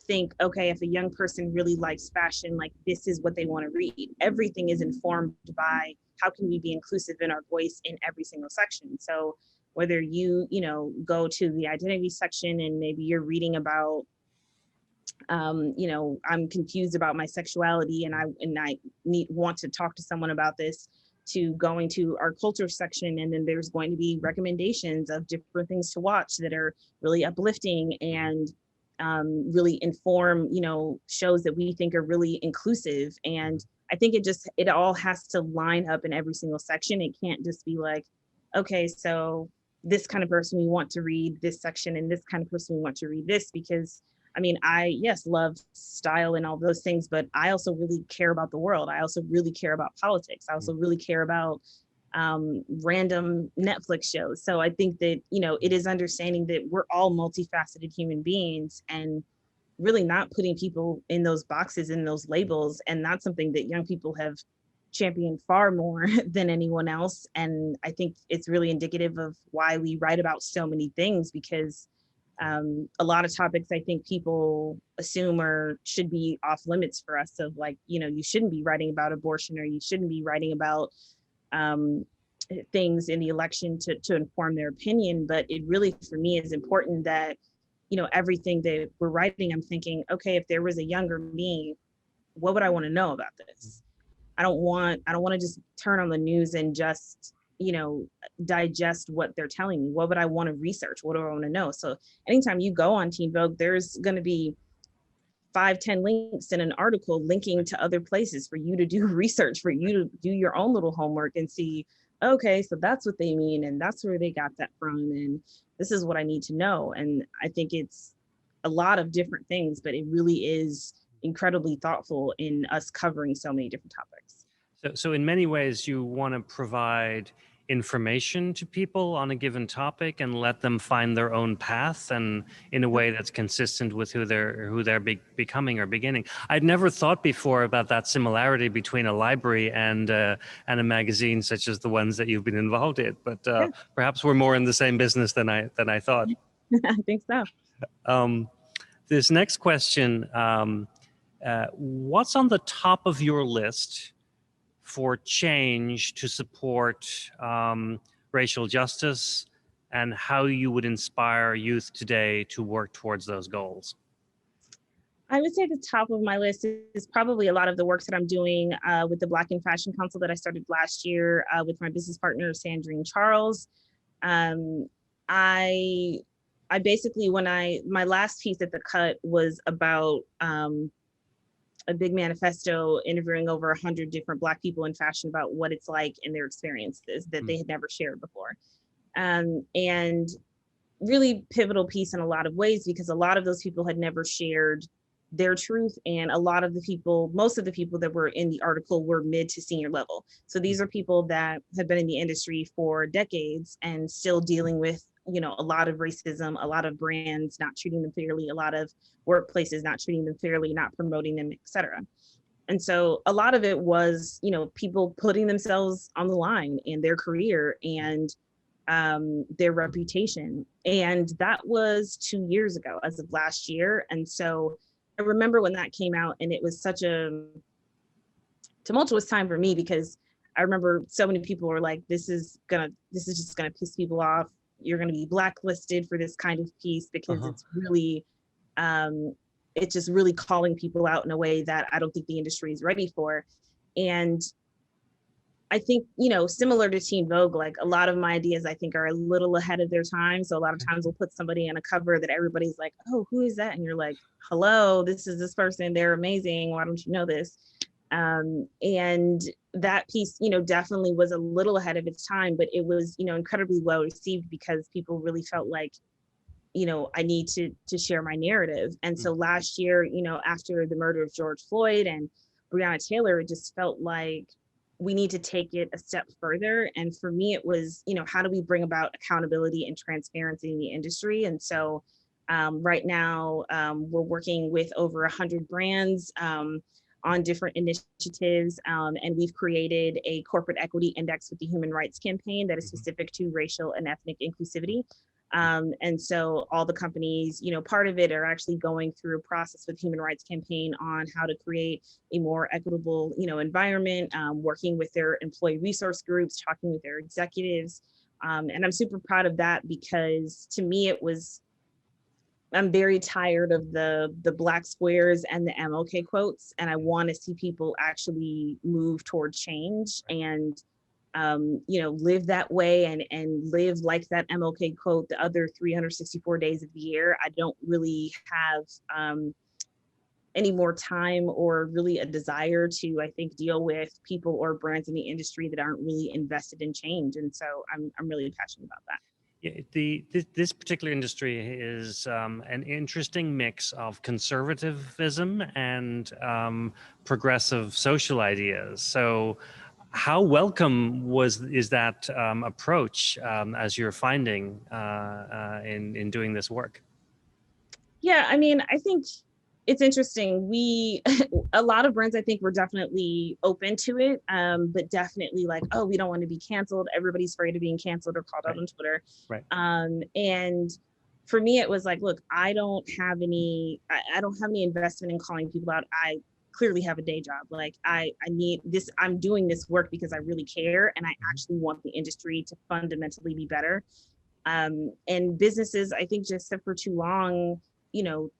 think, okay, if a young person really likes fashion, like this is what they want to read. Everything is informed by how can we be inclusive in our voice in every single section. So whether you go to the identity section and maybe you're reading about, I'm confused about my sexuality and I want to talk to someone about this, to going to our culture section, and then there's going to be recommendations of different things to watch that are really uplifting and really inform, shows that we think are really inclusive. And I think it all has to line up in every single section. It can't just be like, okay, so this kind of person we want to read this section, and this kind of person we want to read this, because I love style and all those things, but I also really care about the world. I also really care about politics. I also really care about random Netflix shows. So I think that, it is understanding that we're all multifaceted human beings, and really not putting people in those boxes, in those labels. And that's something that young people have championed far more than anyone else. And I think it's really indicative of why we write about so many things, because a lot of topics I think people assume should be off limits for us, of like, you shouldn't be writing about abortion, or you shouldn't be writing about things in the election to inform their opinion. But it really, for me, is important that, everything that we're writing, I'm thinking, okay, if there was a younger me, what would I want to know about this? I don't want to just turn on the news and just, digest what they're telling me. What would I want to research? What do I want to know? So anytime you go on Teen Vogue, there's going to be 5-10 links in an article linking to other places for you to do research, for you to do your own little homework and see, okay, so that's what they mean, and that's where they got that from, and this is what I need to know. And I think it's a lot of different things, but it really is incredibly thoughtful in us covering so many different topics. So in many ways, you want to provide information to people on a given topic and let them find their own path, and in a way that's consistent with who they're becoming or beginning. I'd never thought before about that similarity between a library and a magazine such as the ones that you've been involved in, but perhaps we're more in the same business than I thought. I think so. This next question, what's on the top of your list for change to support racial justice, and how you would inspire youth today to work towards those goals? I would say the top of my list is probably a lot of the work that I'm doing with the Black in Fashion Council that I started last year with my business partner, Sandrine Charles. I basically, my last piece at the Cut was about a big manifesto interviewing over 100 different Black people in fashion about what it's like in their experiences that they had never shared before. And really pivotal piece in a lot of ways, because a lot of those people had never shared their truth. And a lot of the people, most of the people that were in the article were mid to senior level. So these are people that have been in the industry for decades and still dealing with, you know, a lot of racism, a lot of brands not treating them fairly, a lot of workplaces not treating them fairly, not promoting them, et cetera. And so a lot of it was, you know, people putting themselves on the line in their career and their reputation. And that was 2 years ago, as of last year. And so I remember when that came out, and it was such a tumultuous time for me, because I remember so many people were like, this is just gonna piss people off. You're going to be blacklisted for this kind of piece, because it's really, it's just really calling people out in a way that I don't think the industry is ready for. And I think, you know, similar to Teen Vogue, like a lot of my ideas, I think, are a little ahead of their time. So a lot of times we'll put somebody on a cover that everybody's like, oh, who is that? And you're like, hello, this is this person. They're amazing. Why don't you know this? And that piece, you know, definitely was a little ahead of its time, but it was, you know, incredibly well received, because people really felt like, you know, I need to share my narrative. And so last year, you know, after the murder of George Floyd and Breonna Taylor, it just felt like we need to take it a step further. And for me, it was, you know, how do we bring about accountability and transparency in the industry? And so right now, we're working with over 100 brands on different initiatives. And we've created a corporate equity index with the Human Rights Campaign that is specific to racial and ethnic inclusivity. And so all the companies, you know, part of it are actually going through a process with Human Rights Campaign on how to create a more equitable, you know, environment, working with their employee resource groups, talking with their executives. And I'm super proud of that, because to me, I'm very tired of the black squares and the MLK quotes, and I want to see people actually move towards change and, you know, live that way and live like that MLK quote the other 364 days of the year. I don't really have any more time or really a desire to, I think, deal with people or brands in the industry that aren't really invested in change. And so I'm really passionate about that. Yeah, this particular industry is an interesting mix of conservatism and progressive social ideas. So how welcome is that approach as you're finding in doing this work? Yeah, I mean, I think it's interesting. A lot of brands, I think, were definitely open to it, but definitely like, oh, we don't want to be canceled. Everybody's afraid of being canceled or called out on Twitter. Right. And for me, it was like, look, I don't have any investment in calling people out. I clearly have a day job. Like I need this. I'm doing this work because I really care, and I actually want the industry to fundamentally be better. And businesses, I think, just for too long, you know,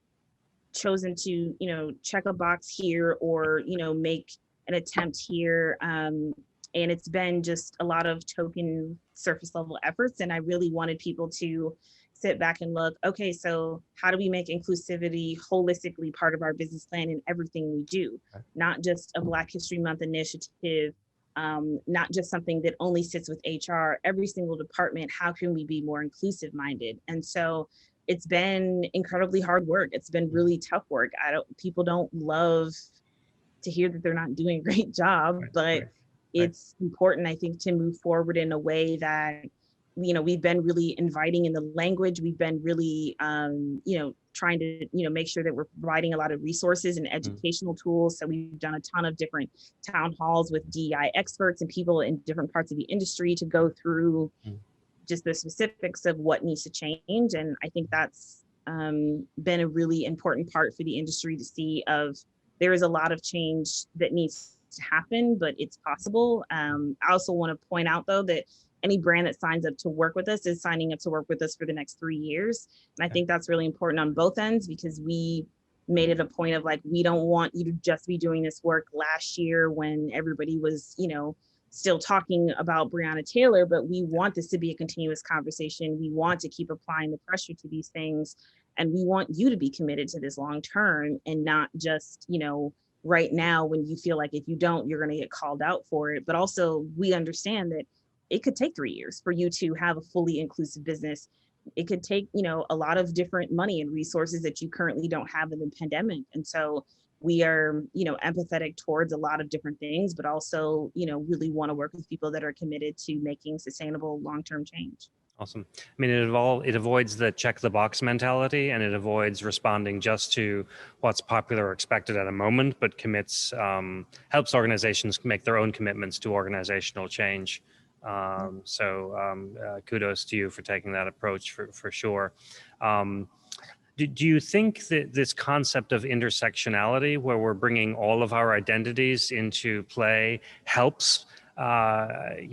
chosen to, you know, check a box here or, you know, make an attempt here. And it's been just a lot of token surface level efforts. And I really wanted people to sit back and look, okay, so how do we make inclusivity holistically part of our business plan in everything we do? Not just a Black History Month initiative, not just something that only sits with HR, every single department, how can we be more inclusive minded? And so it's been incredibly hard work. It's been really tough work. People don't love to hear that they're not doing a great job, but it's important, I think, to move forward in a way that, we've been really inviting in the language. We've been really, trying to, make sure that we're providing a lot of resources and educational tools. So we've done a ton of different town halls with DEI experts and people in different parts of the industry to go through just the specifics of what needs to change. And I think that's been a really important part for the industry to see of there is a lot of change that needs to happen, but it's possible. I also want to point out, though, that any brand that signs up to work with us is signing up to work with us for the next 3 years. And I think that's really important on both ends, because we made it a point of like, we don't want you to just be doing this work last year when everybody was, still talking about Breonna Taylor, but we want this to be a continuous conversation. We want to keep applying the pressure to these things. And we want you to be committed to this long term and not just, right now when you feel like if you don't, you're going to get called out for it. But also we understand that it could take 3 years for you to have a fully inclusive business. It could take, a lot of different money and resources that you currently don't have in the pandemic. And so we are, empathetic towards a lot of different things, but also, really want to work with people that are committed to making sustainable long-term change. Awesome. I mean, it avoids the check the box mentality, and it avoids responding just to what's popular or expected at a moment, but commits, helps organizations make their own commitments to organizational change. Kudos to you for taking that approach for sure. Do you think that this concept of intersectionality, where we're bringing all of our identities into play, helps? In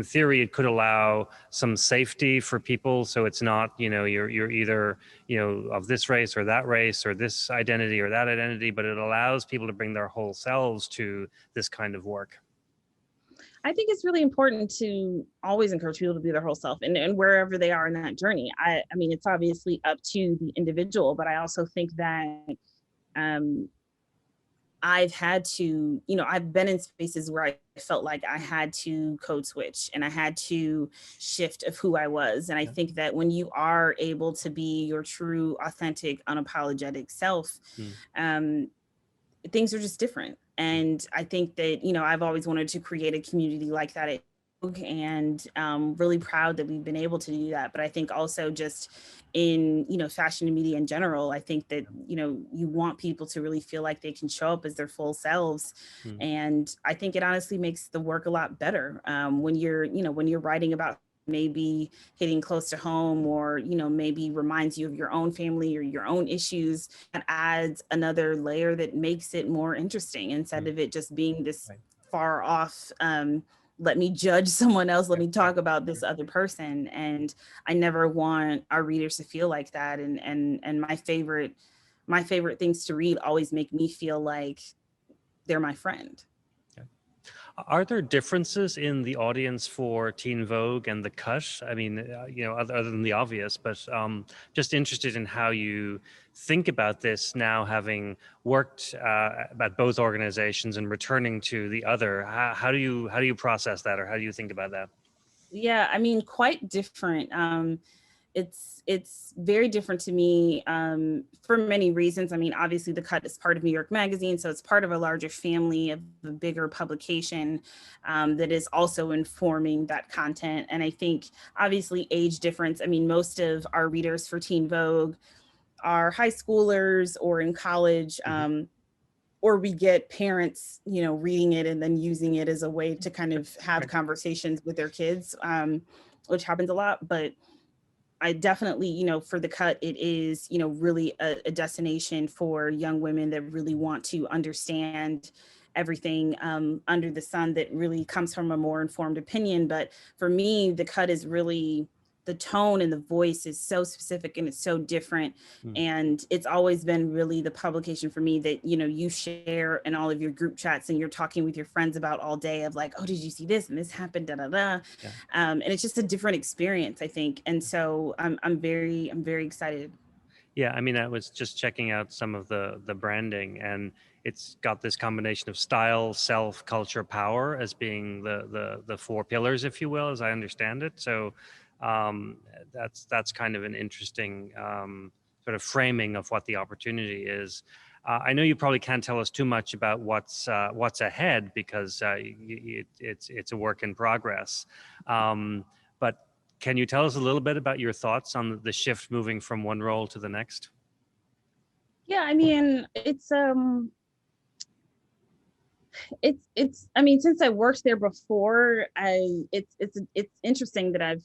theory, it could allow some safety for people, so it's not, you're either, of this race or that race or this identity or that identity, but it allows people to bring their whole selves to this kind of work. I think it's really important to always encourage people to be their whole self and wherever they are in that journey. I mean, it's obviously up to the individual, but I also think that I've had to, I've been in spaces where I felt like I had to code switch and I had to shift of who I was. And I think that when you are able to be your true, authentic, unapologetic self, things are just different. And I think that, I've always wanted to create a community like that at Vogue, and really proud that we've been able to do that. But I think also just in, fashion and media in general, I think that, you want people to really feel like they can show up as their full selves. And I think it honestly makes the work a lot better when you're writing about maybe hitting close to home, or maybe reminds you of your own family or your own issues, and adds another layer that makes it more interesting instead of it just being this far off, let me judge someone else, let me talk about this other person. And I never want our readers to feel like that. And my favorite things to read always make me feel like they're my friend. Are there differences in the audience for Teen Vogue and The Cut? I mean, other than the obvious, but just interested in how you think about this now, having worked at both organizations and returning to the other. How do you process that, or how do you think about that? Yeah, I mean, quite different. It's very different to me for many reasons. I mean, obviously The Cut is part of New York Magazine, so it's part of a larger family of a bigger publication that is also informing that content. And I think obviously age difference. I mean, most of our readers for Teen Vogue are high schoolers or in college, or we get parents, reading it and then using it as a way to kind of have conversations with their kids, which happens a lot. But I definitely, for The Cut, it is, really a destination for young women that really want to understand everything under the sun, that really comes from a more informed opinion. But for me, The Cut is really, the tone and the voice is so specific and it's so different. And it's always been really the publication for me that, you share in all of your group chats and you're talking with your friends about all day of like, oh, did you see this? And this happened, da, da, da. Yeah. And it's just a different experience, I think. And so I'm very excited. Yeah, I mean, I was just checking out some of the branding, and it's got this combination of style, self, culture, power as being the four pillars, if you will, as I understand it. So that's kind of an interesting sort of framing of what the opportunity is. I know you probably can't tell us too much about what's ahead because it's a work in progress. But can you tell us a little bit about your thoughts on the shift moving from one role to the next? Yeah, I mean, it's I mean, since I worked there before, it's interesting that I've,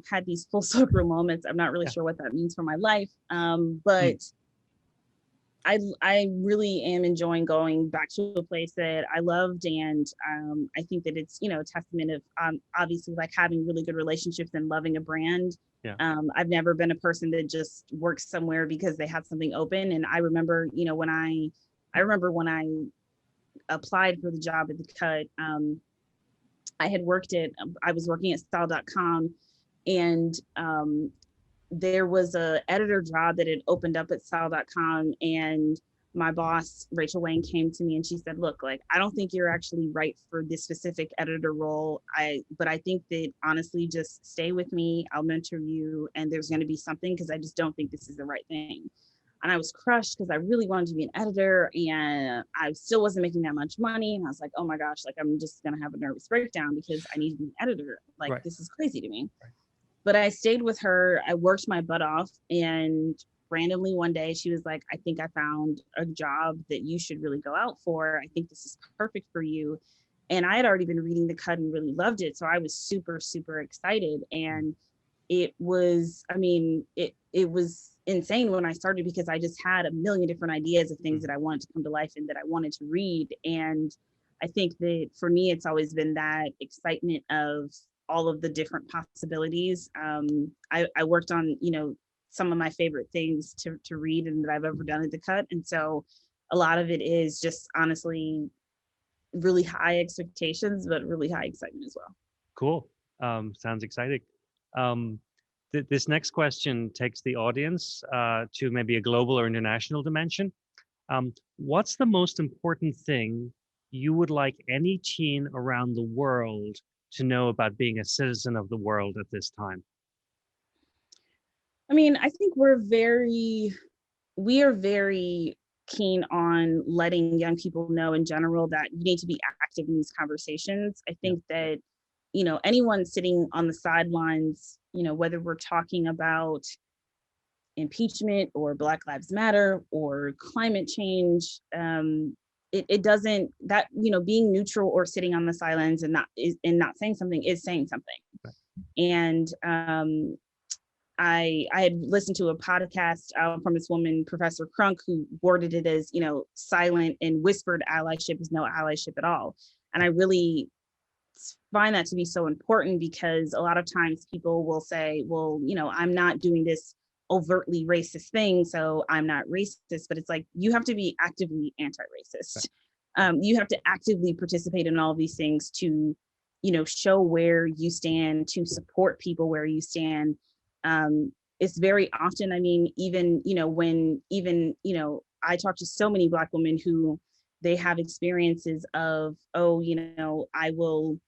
had these full circle moments. I'm not really Yeah. sure what that means for my life. But I really am enjoying going back to a place that I loved, and I think that it's, a testament of obviously like having really good relationships and loving a brand. Yeah. I've never been a person that just works somewhere because they had something open. And I remember, when I applied for the job at the Cut, I was working at style.com, and there was a editor job that had opened up at style.com, and my boss, Rachel Wayne, came to me and she said, look, like, I don't think you're actually right for this specific editor role. But I think that honestly, just stay with me. I'll mentor you, and there's going to be something, because I just don't think this is the right thing. And I was crushed because I really wanted to be an editor, and I still wasn't making that much money. And I was like, oh my gosh, like, I'm just going to have a nervous breakdown because I need to be an editor. Like, Right. This is crazy to me. Right. But I stayed with her. I worked my butt off, and randomly one day she was like, I think I found a job that you should really go out for. I think this is perfect for you. And I had already been reading The Cut and really loved it. So I was super, super excited. And it was, it was insane when I started, because I just had a million different ideas of things that I wanted to come to life and that I wanted to read. And I think that for me, it's always been that excitement of all of the different possibilities. I worked on, some of my favorite things to read and that I've ever done at the Cut. And so a lot of it is just honestly really high expectations, but really high excitement as well. Cool. Sounds exciting. This next question takes the audience to maybe a global or international dimension. What's the most important thing you would like any teen around the world to know about being a citizen of the world at this time? I mean, I think we are very keen on letting young people know in general that you need to be active in these conversations. I think that, anyone sitting on the sidelines, whether we're talking about impeachment or Black Lives Matter or climate change, it doesn't, that, being neutral or sitting on the sidelines and not saying something is saying something. Right. And I had listened to a podcast from this woman, Professor Crunk, who worded it as, silent and whispered allyship is no allyship at all. And I really find that to be so important, because a lot of times people will say, well, I'm not doing this overtly racist thing, so I'm not racist. But it's like, you have to be actively anti-racist. Right. You have to actively participate in all of these things to, show where you stand, to support people where you stand. It's very often, even, I talk to so many Black women who they have experiences of, I will,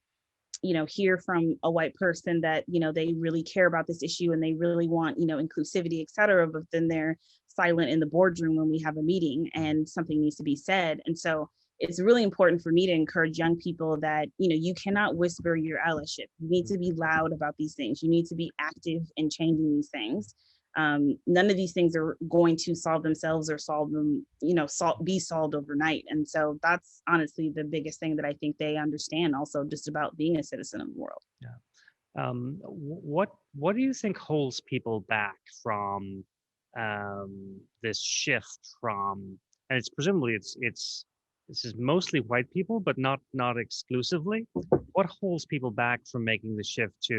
hear from a white person that, they really care about this issue and they really want, inclusivity, et cetera, but then they're silent in the boardroom when we have a meeting and something needs to be said. And so it's really important for me to encourage young people that, you cannot whisper your allyship. You need to be loud about these things. You need to be active in changing these things. None of these things are going to solve themselves or solve them, be solved overnight. And so that's honestly the biggest thing that I think they understand also just about being a citizen of the world. Yeah. What do you think holds people back from this shift from, and it's presumably this is mostly white people, but not exclusively. What holds people back from making the shift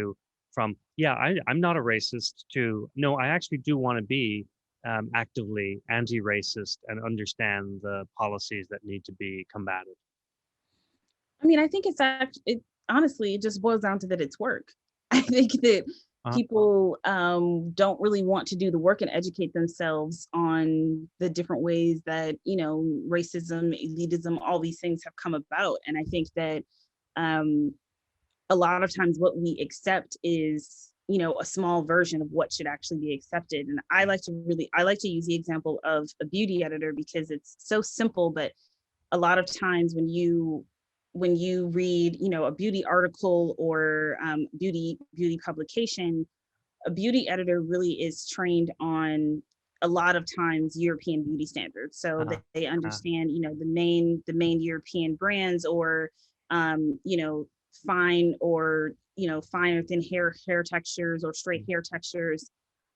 from I'm not a racist to no, I actually do want to be actively anti-racist and understand the policies that need to be combated? I think honestly, it just boils down to that it's work. I think that people don't really want to do the work and educate themselves on the different ways that, racism, elitism, all these things have come about. And I think that a lot of times what we accept is, a small version of what should actually be accepted. And I like to use the example of a beauty editor because it's so simple, but a lot of times when you read, a beauty article or beauty publication, a beauty editor really is trained on a lot of times European beauty standards. So that they understand, the main European brands, or fine or fine or thin hair textures or straight hair textures.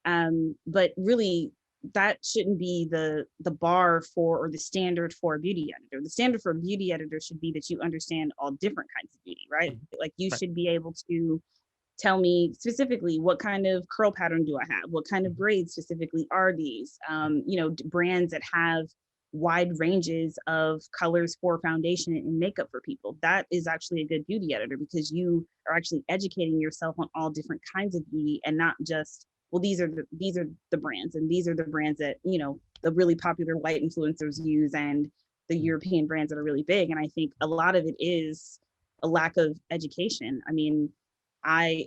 But really that shouldn't be the bar for, or the standard for a beauty editor. The standard for a beauty editor should be that you understand all different kinds of beauty, right? Like you should be able to tell me specifically what kind of curl pattern do I have? What kind of braids specifically are these? Brands that have wide ranges of colors for foundation and makeup for people. That is actually a good beauty editor, because you are actually educating yourself on all different kinds of beauty, and not just, well, these are the brands, and these are the brands that, the really popular white influencers use, and the European brands that are really big. And I think a lot of it is a lack of education. I mean, I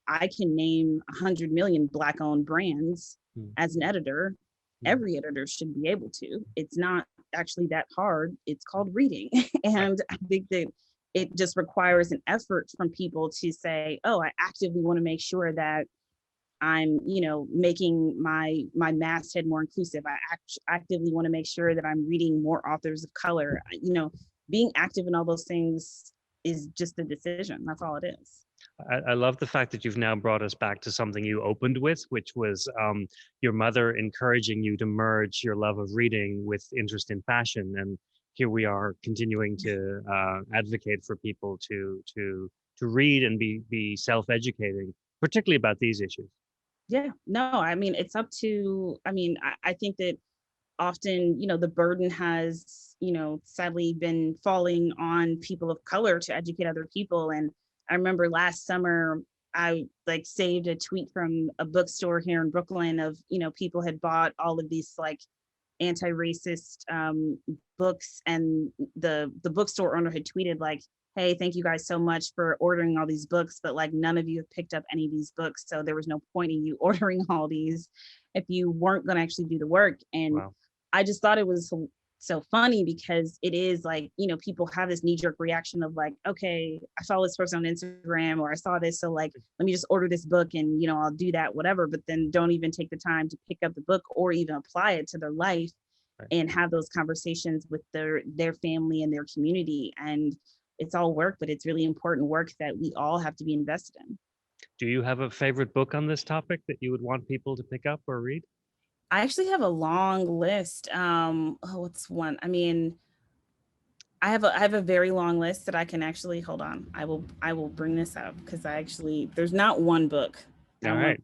can name 100 million Black owned brands as an editor. Every editor should be able to. It's not actually that hard. It's called reading. And I think that it just requires an effort from people to say, oh, I actively want to make sure that I'm, making my masthead more inclusive. I actively want to make sure that I'm reading more authors of color. Being active in all those things is just a decision. That's all it is. I love the fact that you've now brought us back to something you opened with, which was your mother encouraging you to merge your love of reading with interest in fashion. And here we are continuing to advocate for people to read and be self-educating, particularly about these issues. Yeah, no, I mean, it's up to, I think that often, the burden has, sadly been falling on people of color to educate other people. And I remember last summer, I saved a tweet from a bookstore here in Brooklyn of, people had bought all of these anti-racist books, and the bookstore owner had tweeted hey, thank you guys so much for ordering all these books, but none of you have picked up any of these books, so there was no point in you ordering all these if you weren't going to actually do the work. And wow. I just thought it was so funny, because it is people have this knee-jerk reaction of okay, I follow this person on Instagram, or I saw this, so let me just order this book and I'll do that, whatever, but then don't even take the time to pick up the book or even apply it to their life and have those conversations with their family and their community. And it's all work, but it's really important work that we all have to be invested in. Do you have a favorite book on this topic that you would want people to pick up or read? I actually have a long list. What's one? I mean, I have a very long list that I can actually, hold on. I will bring this up, because there's not one book. All right.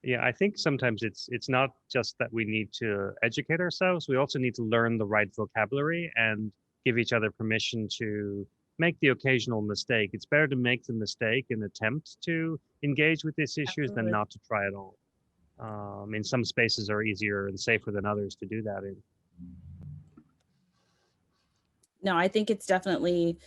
Yeah, I think sometimes it's not just that we need to educate ourselves. We also need to learn the right vocabulary and give each other permission to make the occasional mistake. It's better to make the mistake and attempt to engage with these issues than not to try at all. In some spaces are easier and safer than others to do that in. No, I think it's definitely,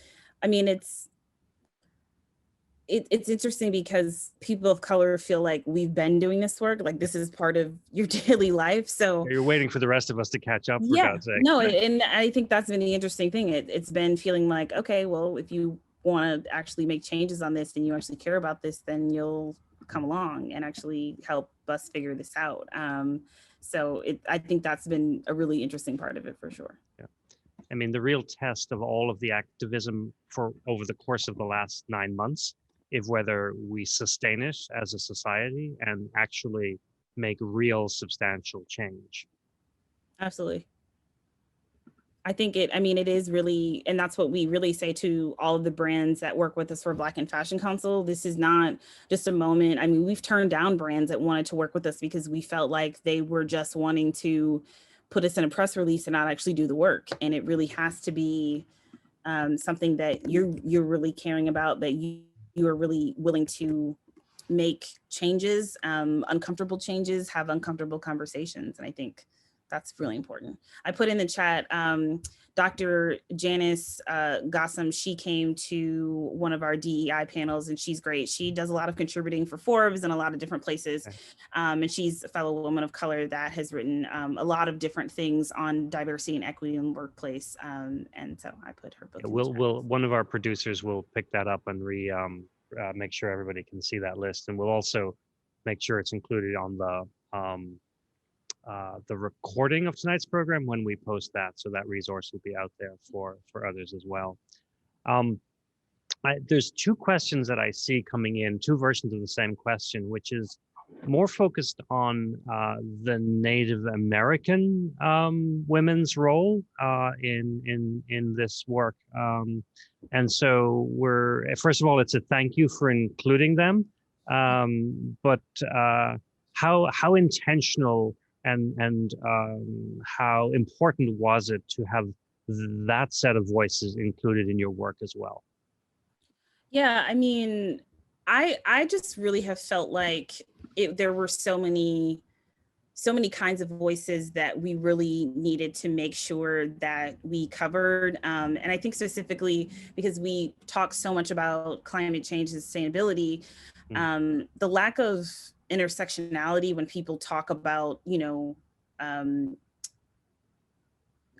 it's interesting, because people of color feel like we've been doing this work, this is part of your daily life. So you're waiting for the rest of us to catch up, for God's sake. No, and I think that's been the interesting thing. It's been feeling okay, well, if you want to actually make changes on this and you actually care about this, then you'll come along and actually help us figure this out. So I think that's been a really interesting part of it, for sure. Yeah. I mean, the real test of all of the activism over the course of the last 9 months is whether we sustain it as a society and actually make real substantial change. Absolutely. I think it is really, and that's what we really say to all of the brands that work with us for Black in Fashion Council. This is not just a moment. We've turned down brands that wanted to work with us because we felt like they were just wanting to put us in a press release and not actually do the work. And it really has to be something that you're really caring about, that you are really willing to make changes, uncomfortable changes, have uncomfortable conversations. And I think That's really important. I put in the chat, Dr. Janice Gossam, she came to one of our DEI panels and she's great. She does a lot of contributing for Forbes and a lot of different places. And she's a fellow woman of color that has written a lot of different things on diversity and equity in the workplace. And so I put her book in the chat. One of our producers will pick that up and make sure everybody can see that list. And we'll also make sure it's included on the recording of tonight's program when we post that, so that resource will be out there for others as well. There's two questions that I see coming in, two versions of the same question, which is more focused on the Native American women's role in this work. And so first of all, it's a thank you for including them, but how intentional and how important was it to have that set of voices included in your work as well? Yeah, I mean, I just really have felt like there were so many kinds of voices that we really needed to make sure that we covered. And I think specifically because we talk so much about climate change and sustainability, the lack of intersectionality when people talk about,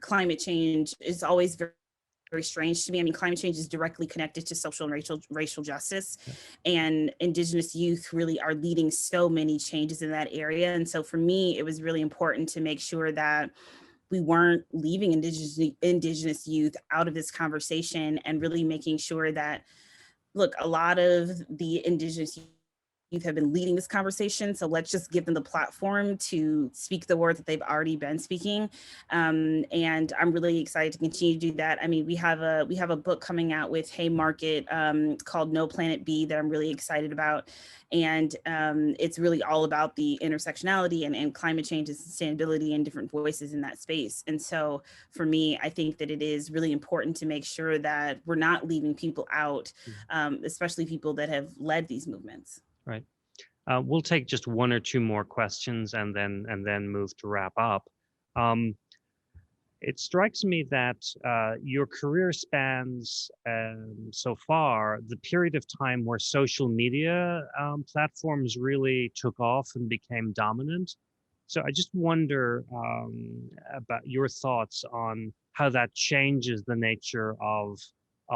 climate change is always very, very strange to me. I mean, climate change is directly connected to social and racial justice, and Indigenous youth really are leading so many changes in that area. And so for me, it was really important to make sure that we weren't leaving Indigenous youth out of this conversation, and really making sure that, look, a lot of the Indigenous youth have been leading this conversation, so let's just give them the platform to speak the word that they've already been speaking. And I'm really excited to continue to do that. I mean, we have a book coming out with Haymarket called No Planet B that I'm really excited about. And it's really all about the intersectionality and climate change and sustainability and different voices in that space. And so for me, I think that it is really important to make sure that we're not leaving people out, especially people that have led these movements. Right. We'll take just one or two more questions and then move to wrap up. It strikes me that your career spans so far the period of time where social media platforms really took off and became dominant. So I just wonder about your thoughts on how that changes the nature of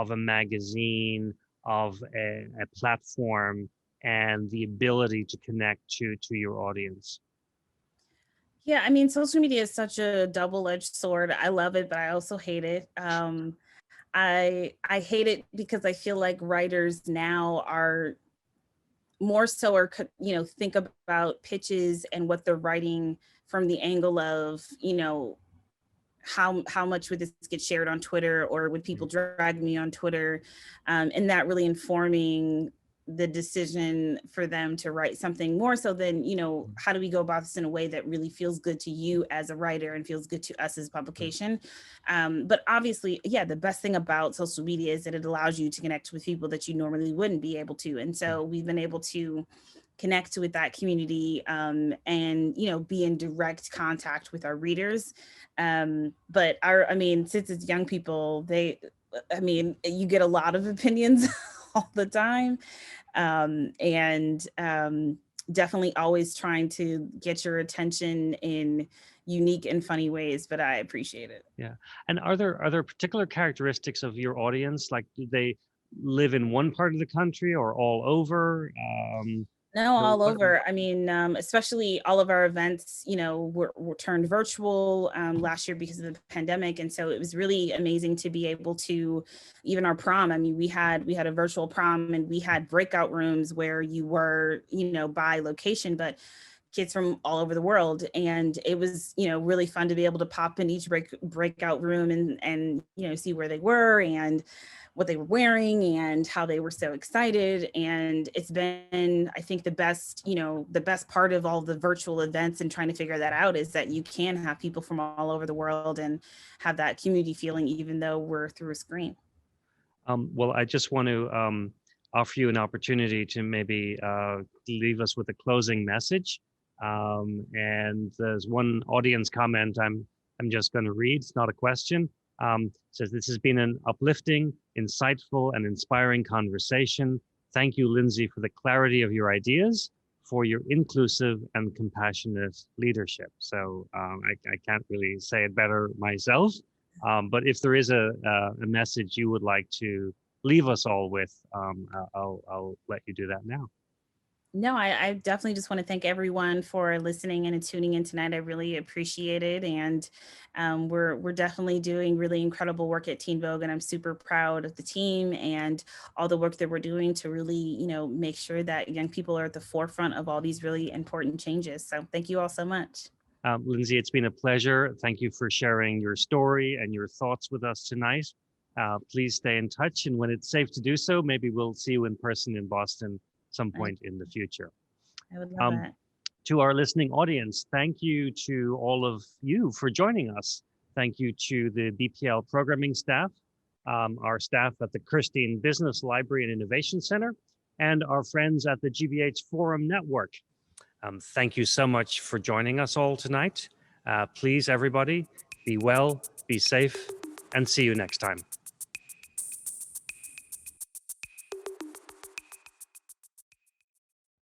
a magazine, of a platform, and the ability to connect to your audience. Yeah, I mean, social media is such a double-edged sword. I love it, but I also hate it. I hate it because I feel like writers now are more so think about pitches and what they're writing from the angle of, how much would this get shared on Twitter, or would people drag me on Twitter, and that really informing the decision for them to write something more so than, how do we go about this in a way that really feels good to you as a writer and feels good to us as a publication. But obviously, yeah, the best thing about social media is that it allows you to connect with people that you normally wouldn't be able to. And so we've been able to connect with that community and, be in direct contact with our readers. But since it's young people, you get a lot of opinions all the time. And definitely always trying to get your attention in unique and funny ways, but I appreciate it. Yeah. And are there particular characteristics of your audience? Like, do they live in one part of the country or all over? No, all over. I mean, especially all of our events, were turned virtual last year because of the pandemic. And so it was really amazing to be able to, even our prom, I mean, we had a virtual prom, and we had breakout rooms where you were, by location, but kids from all over the world. And it was, really fun to be able to pop in each breakout room and see where they were and what they were wearing and how they were so excited. And it's been, I think, the best part of all the virtual events and trying to figure that out is that you can have people from all over the world and have that community feeling, even though we're through a screen. Well, I just want to offer you an opportunity to maybe leave us with a closing message. And there's one audience comment I'm just going to read. It's not a question. Says, this has been an uplifting, insightful, and inspiring conversation. Thank you, Lindsay, for the clarity of your ideas, for your inclusive and compassionate leadership. So I can't really say it better myself. But if there is a message you would like to leave us all with, I'll let you do that now. No, I definitely just want to thank everyone for listening and tuning in tonight. I really appreciate it. And we're definitely doing really incredible work at Teen Vogue. And I'm super proud of the team and all the work that we're doing to really, make sure that young people are at the forefront of all these really important changes. So thank you all so much. Lindsay, it's been a pleasure. Thank you for sharing your story and your thoughts with us tonight. Please stay in touch. And when it's safe to do so, maybe we'll see you in person in Boston some point in the future. I would love that. To our listening audience, thank you to all of you for joining us. Thank you to the BPL programming staff, our staff at the Kirstein Business Library and Innovation Center, and our friends at the GBH Forum Network. Thank you so much for joining us all tonight. Please, everybody, be well, be safe, and see you next time.